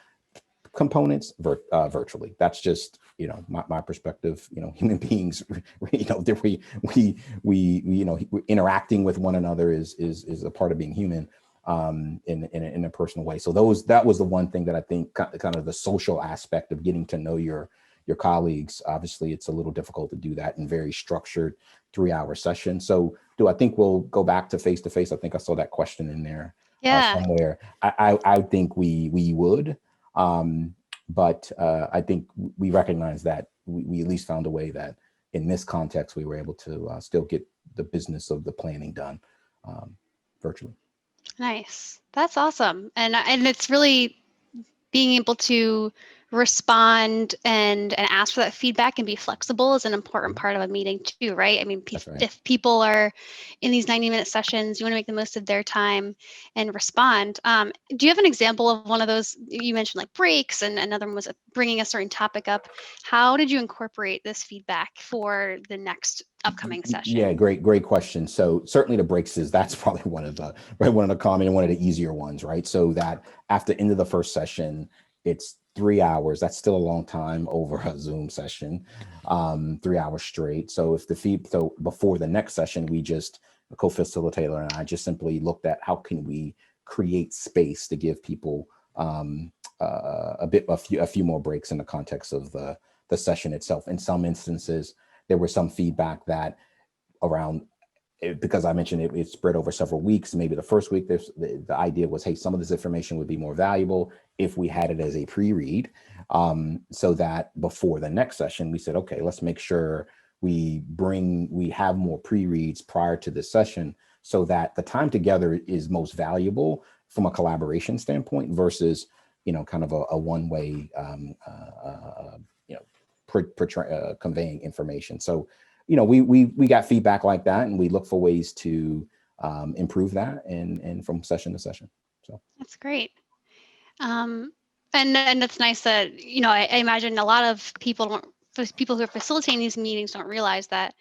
S2: components virtually. That's just my perspective. Human beings, we interacting with one another is a part of being human in a personal way. So that was the one thing that I think kind of the social aspect of getting to know your colleagues. Obviously, it's a little difficult to do that in very structured 3-hour session. So do I think we'll go back to face-to-face? I think I saw that question in there somewhere. I think we would, but I think we recognize that we at least found a way that in this context, we were able to still get the business of the planning done. virtually.
S1: Nice. That's awesome. And it's really being able to respond and ask for that feedback and be flexible is an important
S2: Mhm.
S1: part of a meeting too, right? I mean,
S2: That's right.
S1: if people are in these 90-minute sessions, you want to make the most of their time and respond. Do you have an example of one of those? You mentioned like breaks, and another one was bringing a certain topic up. How did you incorporate this feedback for the next upcoming
S2: Yeah,
S1: session?
S2: great question. So certainly the breaks is that's probably one of the common and one of the easier ones, right? So that after the end of the first session, it's 3 hours. That's still a long time over a Zoom session, 3 hours straight. So so before the next session, the co-facilitator and I just simply looked at how can we create space to give people a few more breaks in the context of the session itself. In some instances, there was some feedback that around because I mentioned it spread over several weeks. Maybe the first week, the idea was, hey, some of this information would be more valuable if we had it as a pre-read, so that before the next session, we said, okay, let's make sure we have more pre-reads prior to this session, so that the time together is most valuable from a collaboration standpoint versus, kind of a one-way, you know, conveying information. So we got feedback like that, and we look for ways to improve that and from session to session. So
S1: That's great. Um, and it's nice that I imagine a lot of people don't. People who are facilitating these meetings don't realize that,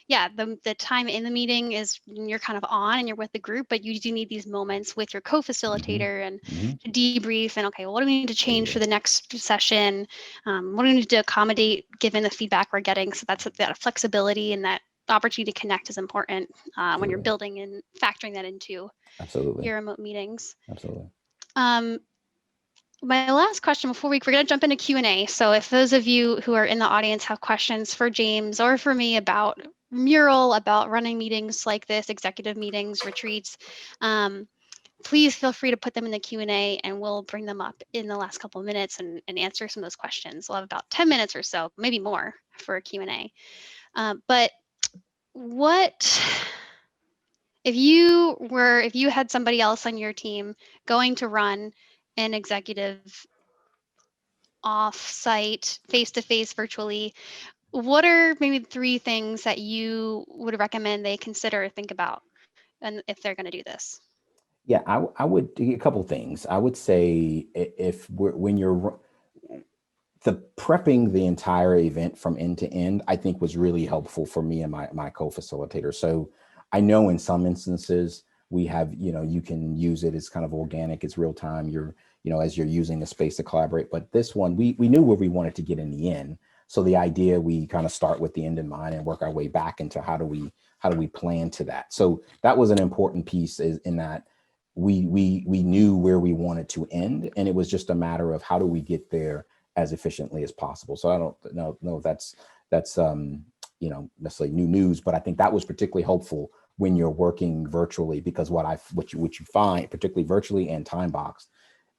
S1: yeah, the time in the meeting is when you're kind of on and you're with the group, but you do need these moments with your
S2: hmm
S1: co-facilitator and
S2: hmm
S1: to debrief and, okay, well, what do we need to change for
S2: absolutely,
S1: the next session? What do we need to accommodate given the feedback we're getting? So that flexibility and that opportunity to connect is important when you're
S2: absolutely,
S1: building and factoring that into
S2: absolutely,
S1: your remote meetings.
S2: absolutely.
S1: Um, my last question before we're going to jump into Q&A. So if those of you who are in the audience have questions for James or for me about Mural, about running meetings like this, executive meetings, retreats, um, please feel free to put them in the Q&A and we'll bring them up in the last couple of minutes and answer some of those questions. We'll have about 10 minutes or so, maybe more for a Q&A. But what if you had somebody else on your team going to run an executive off-site, face-to-face, virtually, what are maybe 3 things that you would recommend they consider or think about and if they're going to do this?
S2: Yeah, I would a couple of things. I would say if when you're the prepping the entire event from end to end, I think was really helpful for me and my co-facilitator. So I know in some instances we have, you can use it as kind of organic, it's real time. As you're using the space to collaborate. But this one, we knew where we wanted to get in the end. So the idea, we kind of start with the end in mind and work our way back into how do we plan to that. So that was an important piece, is in that we knew where we wanted to end, and it was just a matter of how do we get there as efficiently as possible. So I don't know if that's necessarily new news, but I think that was particularly helpful when you're working virtually, because what you find, particularly virtually and time boxed,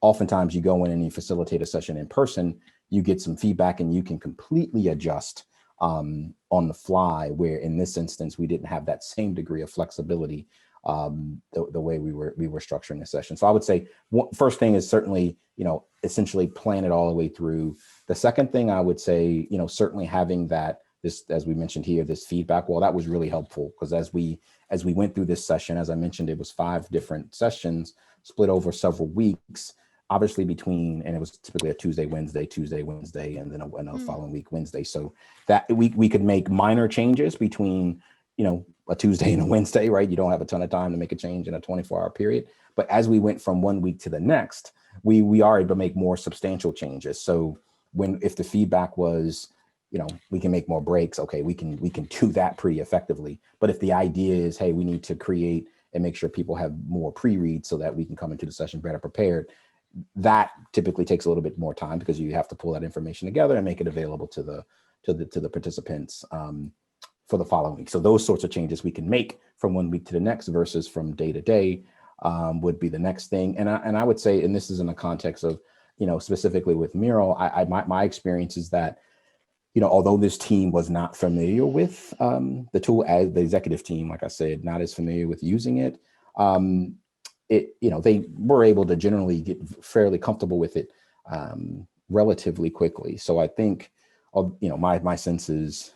S2: oftentimes you go in and you facilitate a session in person, you get some feedback and you can completely adjust on the fly, where in this instance we didn't have that same degree of flexibility, the way we were structuring the session. So I would say first thing is certainly, essentially plan it all the way through. The second thing I would say, certainly having this, as we mentioned here, this feedback, well, that was really helpful, because as we went through this session, as I mentioned, it was 5 different sessions split over several weeks, obviously and it was typically a Tuesday, Wednesday, and then another
S1: Mm,
S2: following week, Wednesday. So that we could make minor changes between, a Tuesday and a Wednesday, right? You don't have a ton of time to make a change in a 24-hour period. But as we went from one week to the next, we are able to make more substantial changes. So if the feedback was, we can make more breaks, okay, we can do that pretty effectively. But if the idea is, hey, we need to create and make sure people have more pre-reads so that we can come into the session better prepared, that typically takes a little bit more time, because you have to pull that information together and make it available to the participants for the following week. So those sorts of changes we can make from one week to the next versus from day to day would be the next thing. And I would say, and this is in the context of, specifically with Mural, my experience is that, although this team was not familiar with the tool, as the executive team, like I said, not as familiar with using it, they were able to generally get fairly comfortable with it relatively quickly. So I think, my sense is,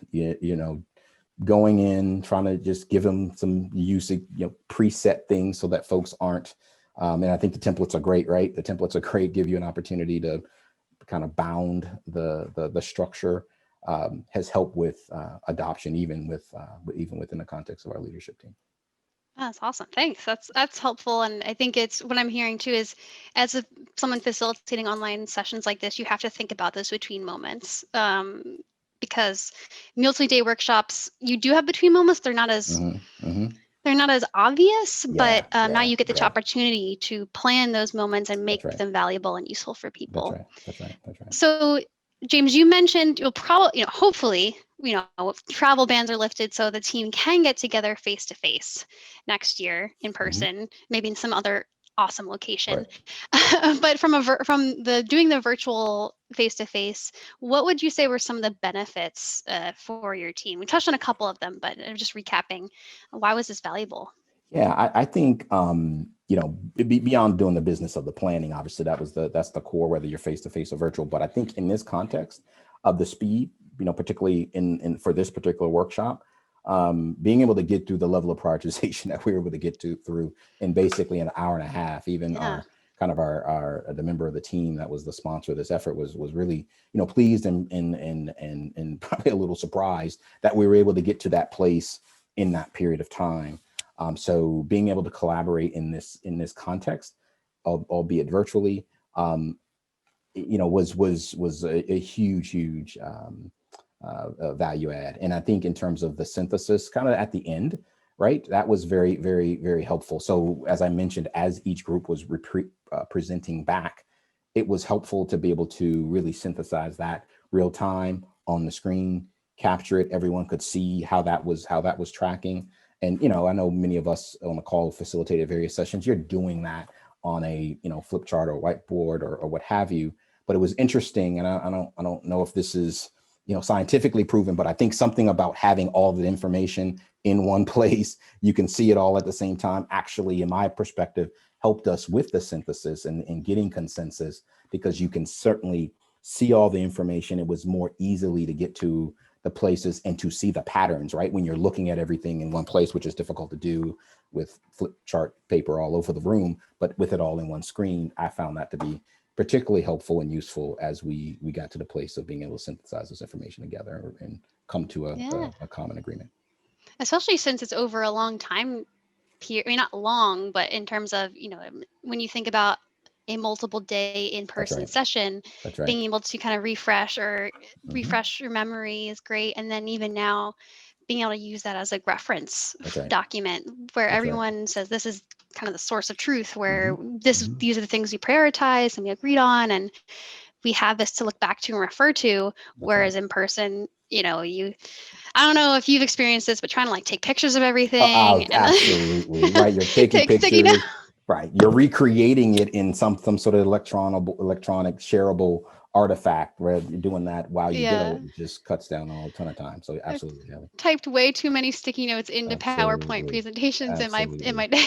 S2: going in, trying to just give them some usage, preset things so that folks aren't, and I think the templates are great, right? The templates are great, give you an opportunity to kind of bound the structure, has helped with adoption, even within the context of our leadership team.
S1: That's awesome. Thanks. That's helpful. And I think it's what I'm hearing too is someone facilitating online sessions like this, you have to think about those between moments. Because multi-day workshops, you do have between moments. They're not as obvious, but now you get the opportunity to plan those moments and make them valuable and useful for people.
S2: That's right.
S1: So, James, you mentioned you'll probably, hopefully, if travel bans are lifted so the team can get together face to face next year in person, maybe in some other awesome location. Right. But from doing the virtual face to face, what would you say were some of the benefits for your team? We touched on a couple of them, but just recapping, why was this valuable?
S2: Yeah, I think beyond doing the business of the planning, obviously that's the core, whether you're face to face or virtual. But I think in this context of the speed, particularly in for this particular workshop, being able to get through the level of prioritization that we were able to get through in basically an hour and a half, even our the member of the team that was the sponsor of this effort was really pleased and probably a little surprised that we were able to get to that place in that period of time. So being able to collaborate in this context, albeit virtually, was a huge value add. And I think in terms of the synthesis, kind of at the end, right, that was very, very, very helpful. So as I mentioned, as each group was presenting back, it was helpful to be able to really synthesize that real time on the screen, capture it. Everyone could see how that was tracking. And, I know many of us on the call facilitated various sessions. You're doing that on a, flip chart or whiteboard or what have you. But it was interesting. And I don't know if this is, scientifically proven, but I think something about having all the information in one place, you can see it all at the same time, actually, in my perspective, helped us with the synthesis and getting consensus, because you can certainly see all the information. It was more easily to get to the places and to see the patterns, right? When you're looking at everything in one place, which is difficult to do with flip chart paper all over the room, but with it all in one screen, I found that to be particularly helpful and useful as we got to the place of being able to synthesize this information together and come to a common agreement.
S1: Especially since it's over a long time period. I mean, not long, but in terms of, when you think about a multiple day in-person session, being able to kind of refresh your memory is great. And then even now, being able to use that as a reference document where everyone says this is kind of the source of truth, where these are the things we prioritize and we agreed on, and we have this to look back to and refer to. Whereas in person, I don't know if you've experienced this, but trying to take pictures of everything.
S2: Absolutely. Right. You're taking pictures. Right. You're recreating it in some sort of electronic shareable artifact, where you're doing that while you do it. It just cuts down a ton of time. So absolutely.
S1: I've typed way too many sticky notes into PowerPoint presentations in my day.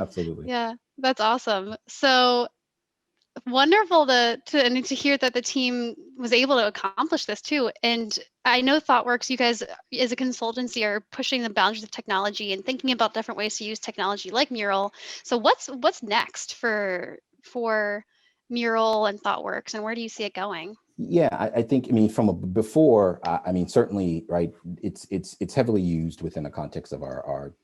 S2: Absolutely.
S1: Yeah, that's awesome. So wonderful to hear that the team was able to accomplish this too. And I know Thoughtworks, you guys as a consultancy are pushing the boundaries of technology and thinking about different ways to use technology like Mural. So what's next for Mural and Thoughtworks, and where do you see it going?
S2: Yeah, I think, from before, certainly, right, it's heavily used within the context of our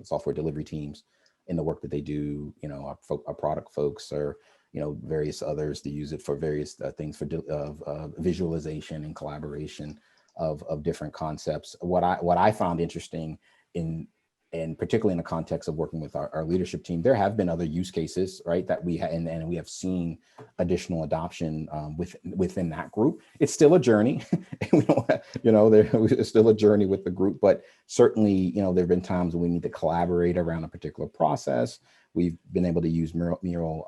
S2: software delivery teams in the work that they do. Our product folks or various others to use it for various things for visualization and collaboration of different concepts. What I found interesting and particularly in the context of working with our leadership team, there have been other use cases, right, that we and we have seen additional adoption within that group. It's still a journey. It's still a journey with the group, but certainly, there have been times when we need to collaborate around a particular process. We've been able to use Mural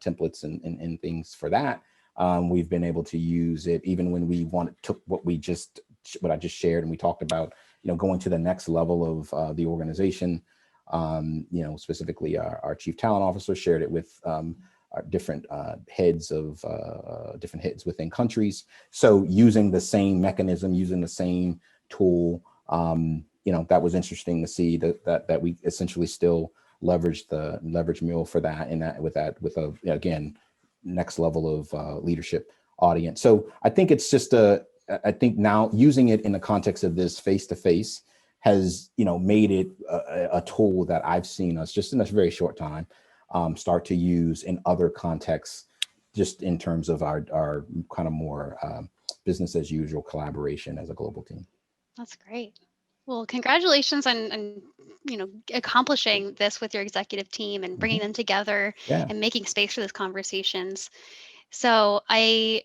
S2: templates and things for that. We've been able to use it even when we took what I just shared and we talked about, going to the next level of the organization. Specifically our chief talent officer shared it with our different different heads within countries. So using the same mechanism, using the same tool, that was interesting to see that we essentially still leverage Mural for that, and that with a again next level of leadership audience. So I think it's just I think now using it in the context of this face-to-face has made it a tool that I've seen us just in a very short time start to use in other contexts, just in terms of our kind of more business as usual collaboration as a global team.
S1: That's great. Well, congratulations on accomplishing this with your executive team and bringing them together
S2: Yeah.
S1: and making space for these conversations. So I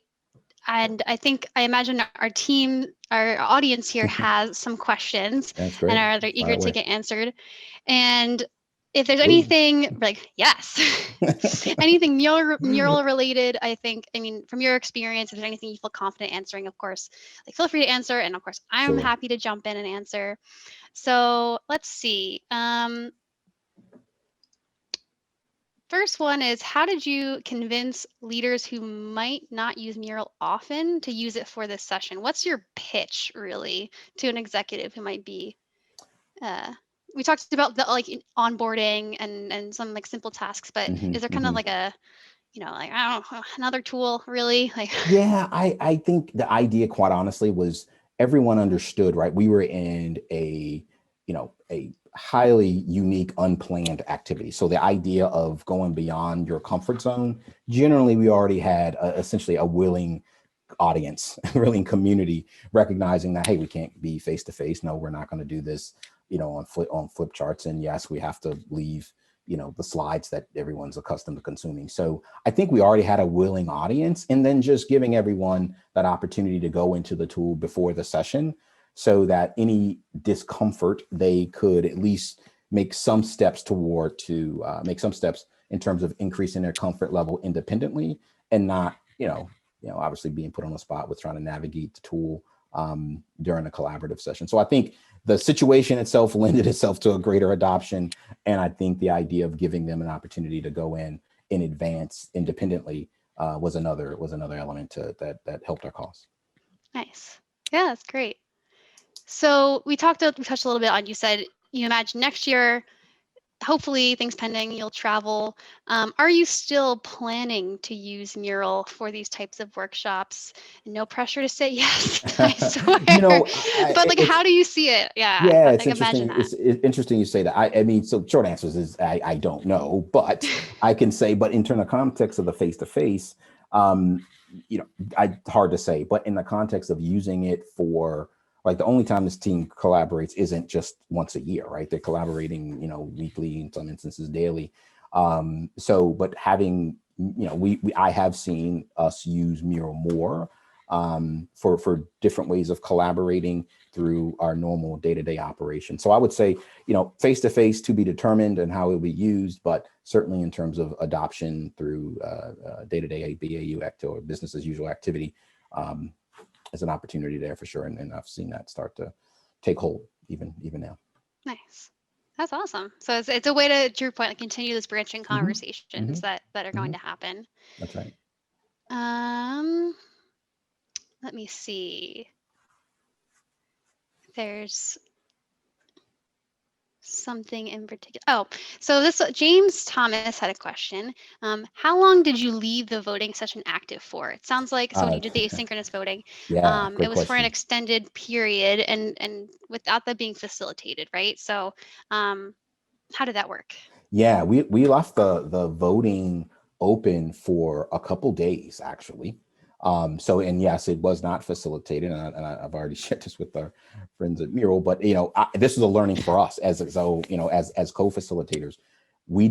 S1: imagine our team, our audience here has some questions
S2: That's
S1: and
S2: great.
S1: are they're
S2: Fire
S1: eager to
S2: away.
S1: get answered. And if there's
S2: Please.
S1: anything like, yes, anything mural related, I mean, from your experience, if there's anything you feel confident answering, of course, like feel free to answer. And of course, I'm
S2: Sure.
S1: happy to jump in and answer. So let's see. First one is, how did you convince leaders who might not use Mural often to use it for this session? What's your pitch really to an executive who might be we talked about the onboarding and some like simple tasks, but is there kind of like a like, I don't know, another tool really like
S2: Yeah, I think the idea, quite honestly, was everyone understood, right? We were in a highly unique, unplanned activity. So the idea of going beyond your comfort zone, generally, we already had essentially a willing audience, willing community, recognizing that, hey, we can't be face to face. No, we're not going to do this, on flip charts. And yes, we have to leave the slides that everyone's accustomed to consuming. So I think we already had a willing audience, and then just giving everyone that opportunity to go into the tool before the session so that any discomfort they could at least make some steps make some steps in terms of increasing their comfort level independently, and not, obviously being put on the spot with trying to navigate the tool during a collaborative session. So I think the situation itself lended itself to a greater adoption. And I think the idea of giving them an opportunity to go in advance independently was another element that helped our cause.
S1: Nice. Yeah, that's great. So we touched a little bit on, you said you imagine next year, hopefully things pending, you'll travel. Are you still planning to use Mural for these types of workshops? No pressure to say yes, I swear. But like, how do you see it? Yeah,
S2: Yeah,
S1: but
S2: it's
S1: like, imagine
S2: interesting.
S1: that.
S2: It's interesting you say that. I mean, so short answers is I don't know, but I can say, but in terms of context of the face to face, hard to say. But in the context of using it for, like, the only time this team collaborates isn't just once a year, right? They're collaborating, weekly, in some instances daily. But having, I have seen us use Mural more for different ways of collaborating through our normal day-to-day operation. So I would say, face-to-face to be determined and how it will be used, but certainly in terms of adoption through day-to-day BAU act or business as usual activity, is an opportunity there for sure. And I've seen that start to take hold even now.
S1: Nice. That's awesome. So it's a way to your point, like, continue those branching conversations that are going to happen.
S2: That's right.
S1: Let me see. There's something in particular. Oh, so this James Thomas had a question. How long did you leave the voting session active for? It sounds like, so when you did the asynchronous voting,
S2: Yeah, great
S1: it was for an
S2: question.
S1: extended period and without that being facilitated, right? So how did that work?
S2: Yeah, we left the voting open for a couple days actually. And yes, it was not facilitated, and I've already shared this with our friends at Mural. But this is a learning for us as co-facilitators. We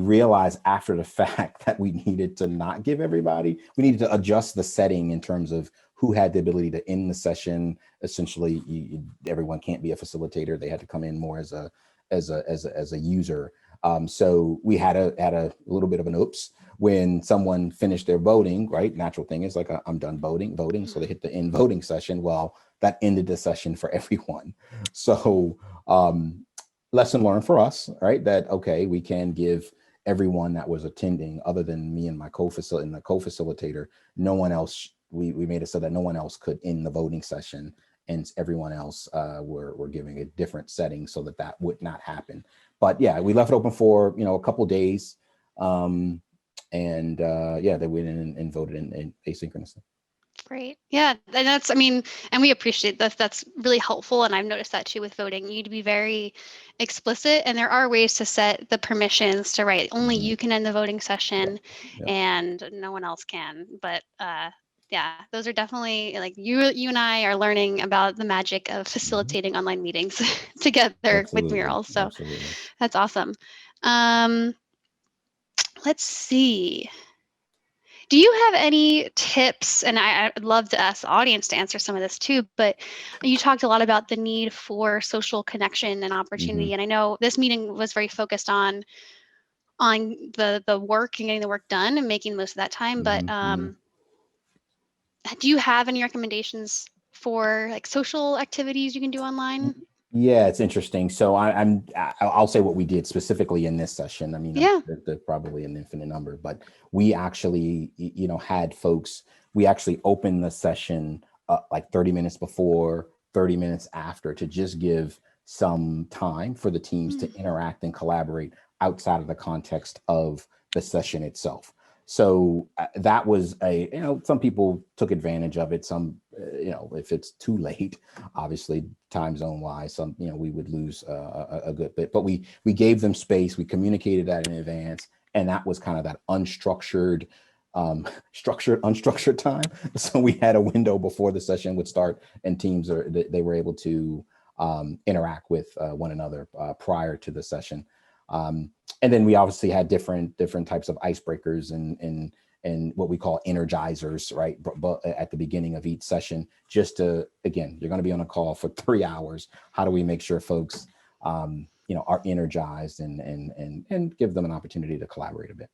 S2: realized after the fact that we needed to not give everybody. We needed to adjust the setting in terms of who had the ability to end the session. Essentially, everyone can't be a facilitator; they had to come in more as a user. So we had a little bit of an oops when someone finished their voting, right? Natural thing is like, I'm done voting. So they hit the end voting session. Well, that ended the session for everyone. So lesson learned for us, right? That, okay, we can give everyone that was attending, other than me and my co-facilitator, no one else, we made it so that no one else could in the voting session, and everyone else were giving a different setting so that that would not happen. But yeah, we left it open for, a couple days. And yeah, they went in and voted in asynchronously.
S1: Great. Yeah. And that's, I mean, and we appreciate that. That's really helpful. And I've noticed that too with voting. You need to be very explicit. And there are ways to set the permissions to write only you can end the voting session
S2: Yep.
S1: and no one else can. But yeah, those are definitely like you and I are learning about the magic of facilitating online meetings together with
S2: Absolutely.
S1: Mural. So
S2: Absolutely.
S1: that's awesome. Um, let's see. Do you have any tips? And I'd love to ask the audience to answer some of this too, but you talked a lot about the need for social connection and opportunity. And I know this meeting was very focused on the work and getting the work done and making most of that time. But do you have any recommendations for like social activities you can do online?
S2: Yeah, it's interesting. So I'll say what we did specifically in this session. I mean,
S1: Yeah.
S2: there's probably an infinite number, but we actually, had folks. We actually opened the session like 30 minutes before, 30 minutes after, to just give some time for the teams to interact and collaborate outside of the context of the session itself. So that was some people took advantage of it. Some, if it's too late, obviously time zone wise, some, we would lose a good bit, but we gave them space. We communicated that in advance. And that was kind of that unstructured, unstructured time. So we had a window before the session would start, and teams they were able to interact with one another prior to the session. And then we obviously had different types of icebreakers and what we call energizers, right? But at the beginning of each session, just to, again, you're going to be on a call for 3 hours. How do we make sure folks, are energized and give them an opportunity to collaborate a bit?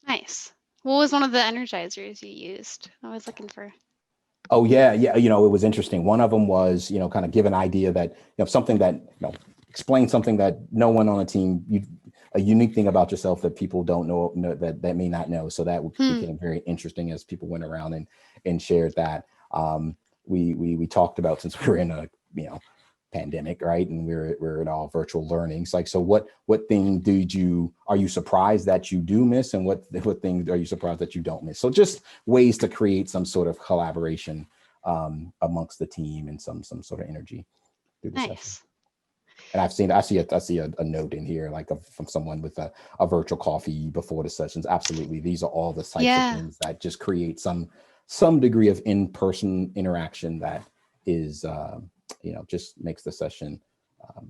S1: Nice. What was one of the energizers you used? I was looking for.
S2: Oh yeah, yeah. It was interesting. One of them was, kind of give an idea that, something that, explain something that no one on a team, a unique thing about yourself that people don't know that may not know. So that became very interesting as people went around and shared that. We talked about, since we were in a, pandemic, right? And we're in all virtual learning. It's like, so what thing are you surprised that you do miss? And what thing are you surprised that you don't miss? So just ways to create some sort of collaboration amongst the team and some sort of energy through the session.
S1: Nice.
S2: And I see a note in here, like from someone with a virtual coffee before the sessions. Absolutely. These are all the types of things that just create some degree of in-person interaction that is, just makes the session a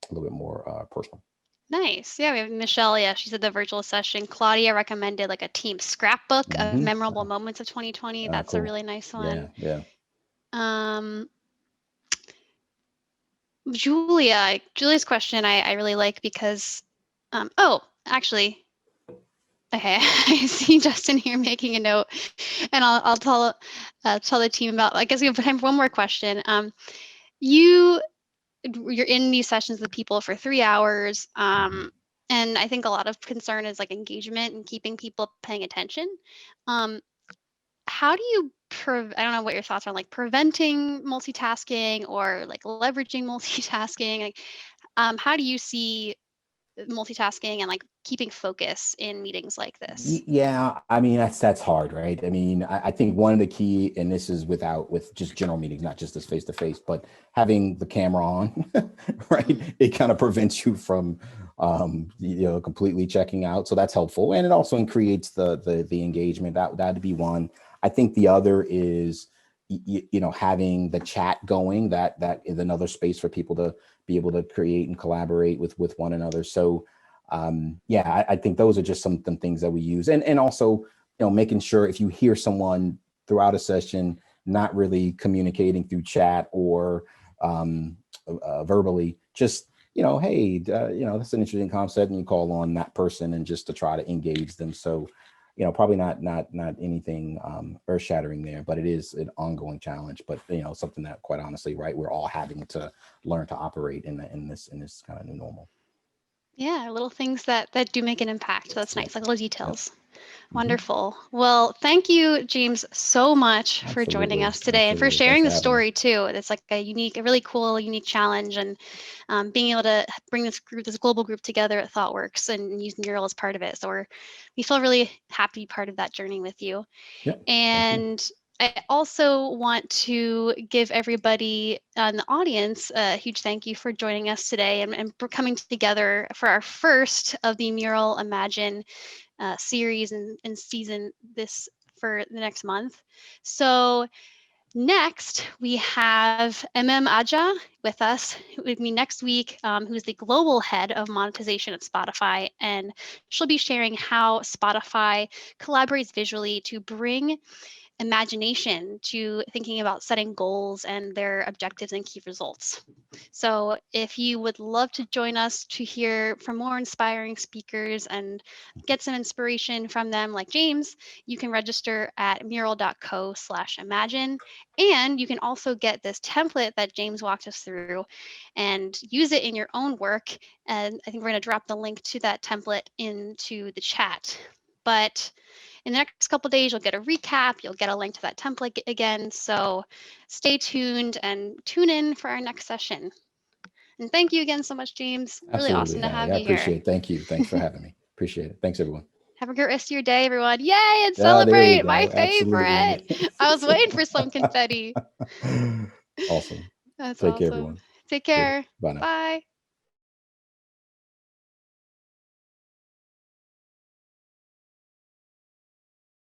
S2: little bit more personal.
S1: Nice. Yeah, we have Michelle. Yeah, she said the virtual session. Claudia recommended like a team scrapbook of memorable moments of 2020. That's a
S2: Cool.
S1: really nice
S2: Yeah,
S1: one.
S2: yeah.
S1: Um, Julia's question I really like because, actually, okay, I see Justin here making a note, and I'll tell the team about. I guess we have time for one more question. You you're in these sessions with people for 3 hours. And I think a lot of concern is like engagement and keeping people paying attention. Um, how do you I don't know what your thoughts are on like preventing multitasking or like leveraging multitasking. Like, how do you see multitasking and like keeping focus in meetings like this?
S2: Yeah, I mean, that's hard, right? I mean, I think one of the key, and this is with just general meetings, not just this face to face, but having the camera on, right? It kind of prevents you from, completely checking out. So that's helpful, and it also creates the engagement. That'd be one. I think the other is, having the chat going. That is another space for people to be able to create and collaborate with one another. So yeah, I think those are just some things that we use, and also, making sure if you hear someone throughout a session not really communicating through chat or verbally, just, hey, that's an interesting concept, and you call on that person and just to try to engage them. So, probably not anything earth shattering there, but it is an ongoing challenge. But something that, quite honestly, right, we're all having to learn to operate in this kind of new normal.
S1: Yeah, little things that do make an impact. That's
S2: Yep.
S1: nice, like little
S2: Yep.
S1: details.
S2: Hmm.
S1: Wonderful. Well, thank you, James, so much for joining
S2: Absolutely.
S1: us today and for
S2: Absolutely. Thanks
S1: sharing
S2: for
S1: the
S2: having me.
S1: story too. It's like a really cool, unique challenge, and being able to bring this group, this global group together at ThoughtWorks and use Mural as part of it. So we feel really happy to be part of that journey with you.
S2: Yep. Thank you.
S1: And I also want to give everybody in the audience a huge thank you for joining us today and for coming together for our first of the Mural Imagine series and season this for the next month. So next we have Aja with us with me next week, who's the global head of monetization at Spotify, and she'll be sharing how Spotify collaborates visually to bring imagination to thinking about setting goals and their objectives and key results. So, if you would love to join us to hear from more inspiring speakers and get some inspiration from them, like James, you can register at mural.co/imagine. And you can also get this template that James walked us through and use it in your own work. And I think we're going to drop the link to that template into the chat. But in the next couple days, you'll get a recap, you'll get a link to that template again. So stay tuned and tune in for our next session. And thank you again so much, James. Really
S2: Absolutely,
S1: awesome to
S2: Hallie.
S1: have
S2: I
S1: you here.
S2: appreciate it. Thank you. Thanks for having me. Appreciate it. Thanks, everyone.
S1: Have a great rest of your day, everyone. Yay, and
S2: Ah, there we
S1: celebrate my
S2: go.
S1: favorite.
S2: Absolutely.
S1: I was waiting for some confetti.
S2: Awesome.
S1: That's
S2: Take care,
S1: awesome.
S2: everyone.
S1: Take
S2: Good.
S1: care.
S2: Bye now.
S1: Bye.